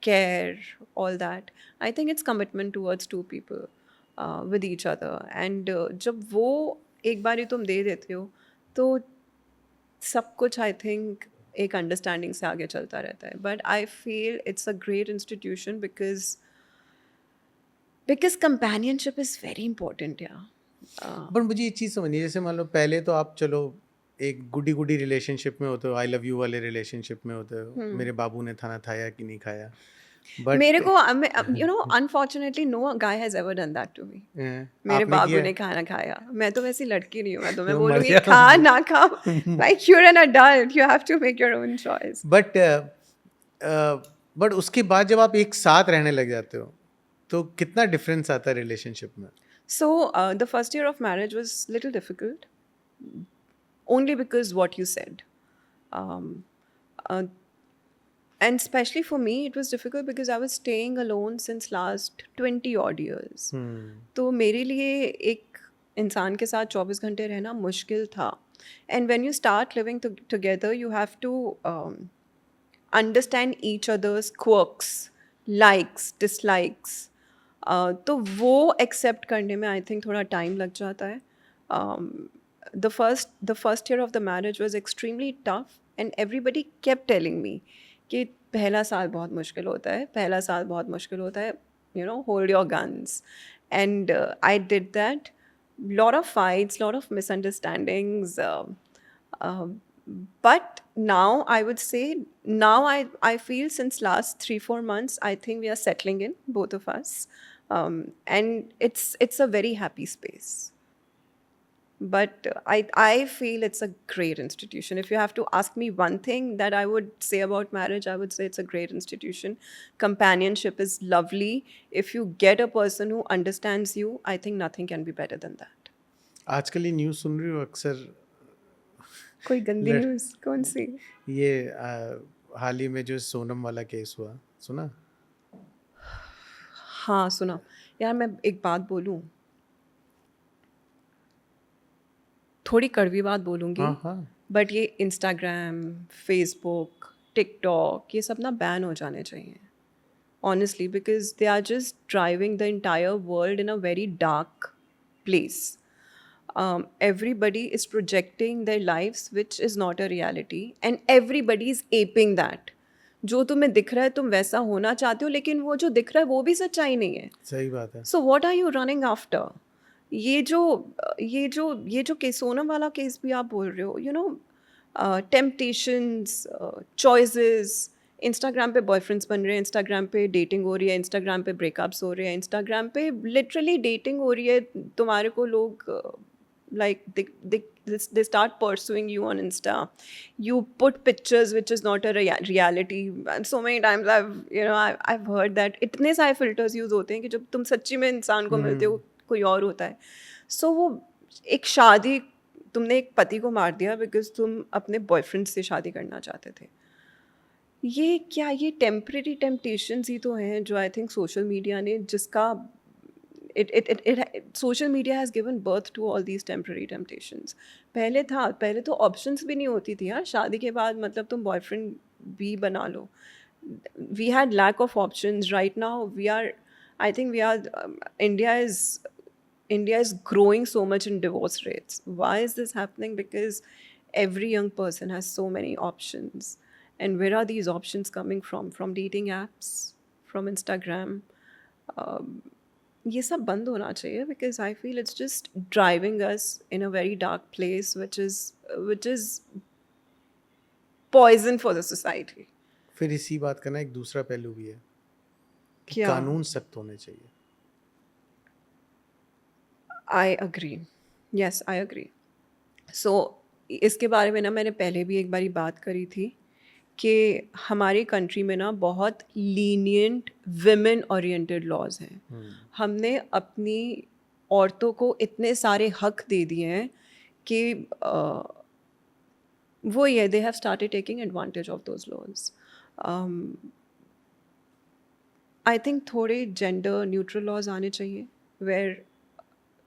care, all that. I think it's commitment towards two people with each other. And जब वो एक बारी तुम दे देते हो, तो सब कुछ आई थिंक एक अंडरस्टैंडिंग से आगे चलता रहता है. But I feel it's a great institution because companionship is very important. या पर मुझे ये चीज़ समझनी है, जैसे मान लो पहले तो आप चलो एक गुडी गुडी रिलेशनशिप में होते हो, आई लव यू वाले रिलेशनशिप में होते हो, मेरे बाबू ने खाना खाया कि नहीं खाया, मेरे बट को you know unfortunately no guy has ever done that to me. मेरे आपने बाबू किया ने है? खाना खाया. मैं तो वैसी लड़की नहीं हूँ. मैं तुम्हें तो मर बोलूँगी गया। खा ना खा, like you're an adult, you have to make your own choice. But उसके बाद जब आप एक साथ रहने लग जाते हो तो कितना डिफरेंस आता है रिलेशनशिप में? So the first year of marriage was little difficult, only because what you said. Um, uh, and especially for me, it was difficult because I was staying alone since last 20 odd years. तो मेरे लिए एक इंसान के साथ 24 घंटे रहना मुश्किल था. And when you start living together, you have to understand each other's quirks, likes, dislikes. तो वो एक्सेप्ट करने में आई थिंक थोड़ा टाइम लग जाता है. The first year of the marriage was extremely tough, and everybody kept telling me कि पहला साल बहुत मुश्किल होता है, पहला साल बहुत मुश्किल होता है, you know, hold your guns. And I did that. Lot of fights, lot of misunderstandings. But now I would say, now I feel since last 3-4 months, I think we are settling in, both of us. And it's a very happy space. But I feel it's a great institution. If you have to ask me one thing that I would say about marriage, I would say it's a great institution. Companionship is lovely. If you get a person who understands you, I think nothing can be better than that. आजकल ये news सुन रही हो अक्सर? कोई गंदी लड़- news कौन सी? ये हाल ही में जो सोनम वाला केस हुआ, सुना? हाँ सुना. यार मैं एक बात बोलूँ, थोड़ी कड़वी बात बोलूँगी, हाँ हाँ। बट ये इंस्टाग्राम, फेसबुक, टिकटॉक, ये सब ना बैन हो जाने चाहिए. Honestly, because they are just driving the entire world in a very dark place. Everybody is projecting their lives, which is not a reality, and everybody is aping that. जो तुम्हें दिख रहा है तुम वैसा होना चाहते हो, लेकिन वो जो दिख रहा है वो भी सच्चाई नहीं है. सही बात है। So what are you running after? ये जो केस, सोनम वाला केस भी आप बोल रहे हो, you know, temptations, choices. Instagram पे बॉयफ्रेंड्स बन रहे हैं, इंस्टाग्राम पे डेटिंग हो रही है, इंस्टाग्राम पे ब्रेकअप्स हो रहे हैं, इंस्टाग्राम पे लिटरली डेटिंग हो रही है. तुम्हारे को लोग like they start pursuing you on Insta. You put pictures which is not a reality. And so many times I've heard that इतने सारे filters use होते हैं कि जब तुम सच्ची में इंसान को मिलते हो कोई और होता है. So वो एक शादी, तुमने एक पति को मार दिया बिकॉज तुम अपने बॉयफ्रेंड से शादी करना चाहते थे. ये क्या, ये टेम्परेरी टेम्पटेशंस ही तो हैं जो आई थिंक सोशल मीडिया ने, जिसका social media has given birth to all these temporary temptations. पहले तो options भी नहीं होती थी यार. शादी के बाद मतलब तुम boyfriend भी बना लो. We had lack of options. Right now I think India is growing so much in divorce rates. Why is this happening? Because every young person has so many options. And where are these options coming from? From dating apps, from Instagram. ये सब बंद होना चाहिए, because I feel it's just driving us in a very dark place which is poison for the society. फिर इसी बात का ना एक दूसरा पहलू भी है कि क्या? कानून सख्त होने चाहिए. I agree. Yes, I agree. So इसके बारे में ना मैंने पहले भी एक बारी बात करी थी कि हमारी कंट्री में ना बहुत लीनियंट विमेन ओरिएंटेड लॉज हैं. हमने अपनी औरतों को इतने सारे हक दे दिए हैं कि वो ये they have started taking advantage of those laws. I think थोड़े जेंडर न्यूट्रल लॉज आने चाहिए, वेयर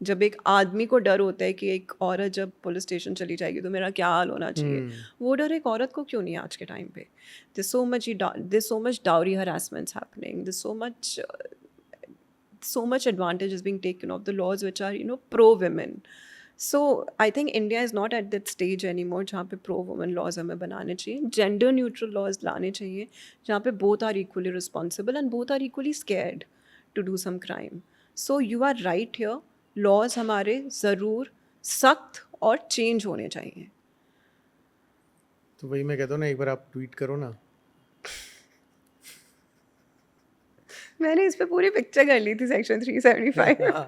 जब एक आदमी को डर होता है कि एक औरत जब पुलिस स्टेशन चली जाएगी तो मेरा क्या हाल होना चाहिए, वो डर एक औरत को क्यों नहीं है आज के टाइम पे. there's so much dowry harassments happening, there's so much advantage is being taken of the laws which are pro women. So I think India is not at that stage anymore जहाँ पे pro women laws हमें बनाने चाहिए. Gender neutral laws लाने चाहिए जहाँ पे both are equally responsible and both are equally scared to do some crime. So you are right here. Laws हमारे ज़रूर सख्त और चेंज होने चाहिए. तो वही मैं कहता हूँ ना, एक बार आप ट्वीट करो ना. मैंने इस पे पूरी पिक्चर कर ली थी सेक्शन 375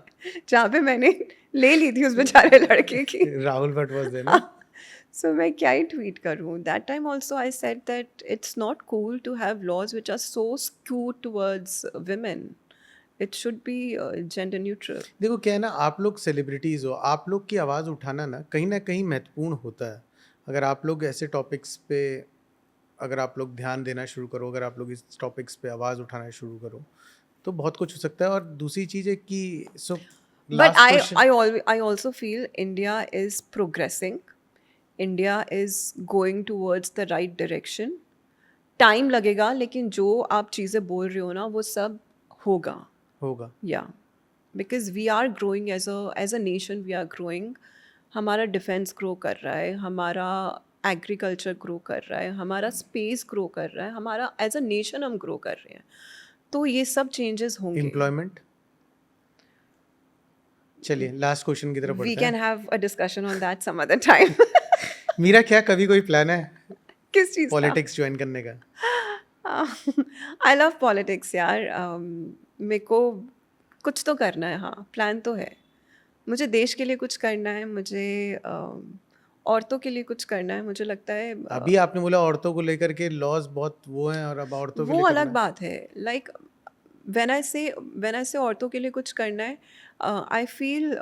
जहाँ पे मैंने ले ली थी उस बेचारे लड़के की. राहुल भट्ट वाज देयर ना. सो मैं क्या ही ट्वीट करूँ. That time also I said that it's not cool to have laws which are so skewed towards women. It should be gender neutral. देखो क्या है ना, आप लोग सेलिब्रिटीज़ हो, आप लोग की आवाज़ उठाना ना कहीं महत्वपूर्ण होता है. अगर आप लोग ऐसे टॉपिक्स पे अगर आप लोग ध्यान देना शुरू करो, अगर आप लोग इस टॉपिक्स पे आवाज़ उठाना शुरू करो, तो बहुत कुछ हो सकता है. और दूसरी चीज़ है कि सो But I also feel India is progressing. India is going towards the right direction. Time लगेगा, लेकिन जो आप चीज़ें बोल रहे हो ना वो सब होगा. Yeah, because we are growing as a nation. We are growing. हमारा डिफेंस ग्रो कर रहा है, हमारा एग्रीकल्चर ग्रो कर रहा है, हमारा स्पेस ग्रो कर रहा है, हमारा एज अ नेशन हम ग्रो कर रहे हैं. तो ये सब चेंजेस होंगे. एम्प्लॉयमेंट. चलिए लास्ट क्वेश्चन की तरफ वी बढ़ते कैन हैं. Have a discussion on that some other time. Meera, क्या कभी कोई प्लान है किस चीज़ का? पॉलिटिक्स ज्वाइन करने का? आई लव पॉलिटिक्स यार. मेरे को कुछ तो करना है. हाँ, प्लान तो है. मुझे देश के लिए कुछ करना है, मुझे औरतों के लिए कुछ करना है. मुझे लगता है अभी आपने बोला औरतों को लेकर के लॉज बहुत वो हैं, और अब औरतों के वो लिए अलग करना बात है. लाइक व्हेन आई से औरतों के लिए कुछ करना है, I feel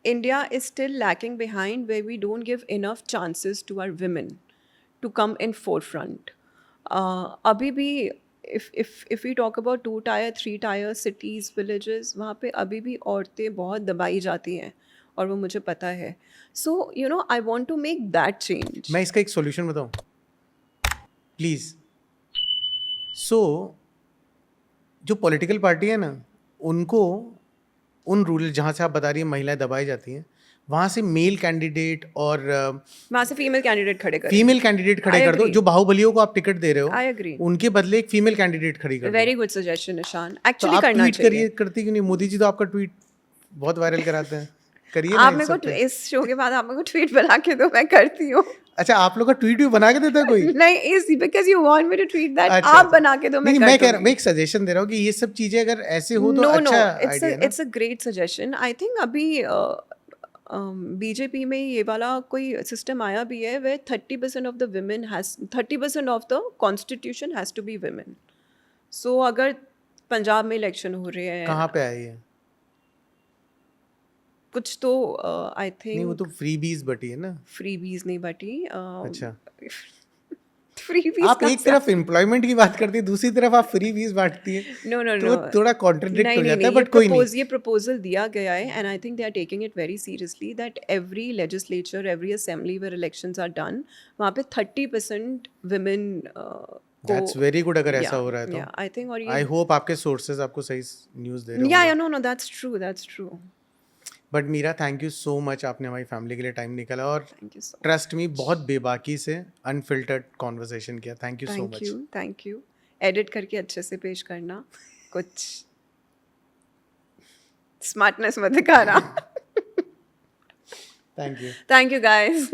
India is still lagging behind where we don't give enough chances to our women to come in forefront. अभी भी if we talk about 2-tier 3-tier cities villages, वहाँ पे अभी भी औरतें बहुत दबाई जाती हैं और वो मुझे पता है. So I want to make that change. मैं इसका एक सॉल्यूशन बताऊं प्लीज. सो जो पॉलिटिकल पार्टी है ना, उनको उन रूरल जहाँ से आप बता रही हैं महिलाएं दबाई जाती हैं, वहाँ से मेल कैंडिडेट और वहाँ से फीमेल कैंडिडेट खड़े करें. फीमेल कैंडिडेट खड़े I कर दो. agree. जो बाहुबलियों को आप टिकट दे रहे हो, I agree. उनके बदले एक फीमेल कैंडिडेट खड़ी कर दो. वेरी गुड सजेशन निशान. तो एक्चुअली आप करना ट्वीट चाहिए. करिए. करती क्यों नहीं? मोदी जी तो आपका ट्वीट बहुत वायरल कराते हैं. करिए आप ना मेरे इस सब को पे. इस शो के बाद आप मेरे को ट्वीट बना के दो, मैं करती हूँ. अच्छा, आप लोग का ट्वीट भी बना के देता है कोई? नहीं, is because you want me to tweet that. अच्छा, आप अच्छा. बना के दो, मैं नहीं, कर मैं कह रहा दूंगी. मैं एक सजेशन दे रहा हूँ कि ये सब चीजें अगर ऐसे हो तो नो अच्छा इट्स आइडिया ना. It's a great suggestion. I think अभी बीजेपी में ये वाला कोई सिस्टम आया भी है वे 30% of the women has 30% of the constitution has to be women. So अगर पंजाब में इलेक्शन हो रहे हैं, कहाँ पे आई है? कुछ तो आई नहीं, वो थिंक तो फ्रीबीज बटी है ना. फ्रीबीज नहीं बटी. अच्छा, फ्रीबीज आप एक तरफ एम्प्लॉयमेंट की बात करती है, दूसरी तरफ आप फ्रीबीज बांटती है. नो नो तो नो वो थोड़ा कॉन्ट्रडिक्ट हो जाता है, ये बट कोई नहीं. ये प्रपोजल दिया गया है and I think they are taking it very seriously that every legislature, every assembly where elections are done, वहाँ पे 30% विमेन दैट्स वेरी गुड अगर ऐसा हो रहा है तो. I think. और आई ये होप आपके सोर्सेज आपको सही न्यूज़ दे रहे या होंगे. No that's true. But Meera, thank you so much, आपने हमारी फैमिली के लिए टाइम निकाला और thank you so trust me बहुत बेबाकी से अनफिल्टर्ड कॉन्वर्सेशन किया. Thank you so much. Thank you. Edit करके अच्छे से पेश करना कुछ. स्मार्टनेस मत दिखाना। Thank you. Thank you guys.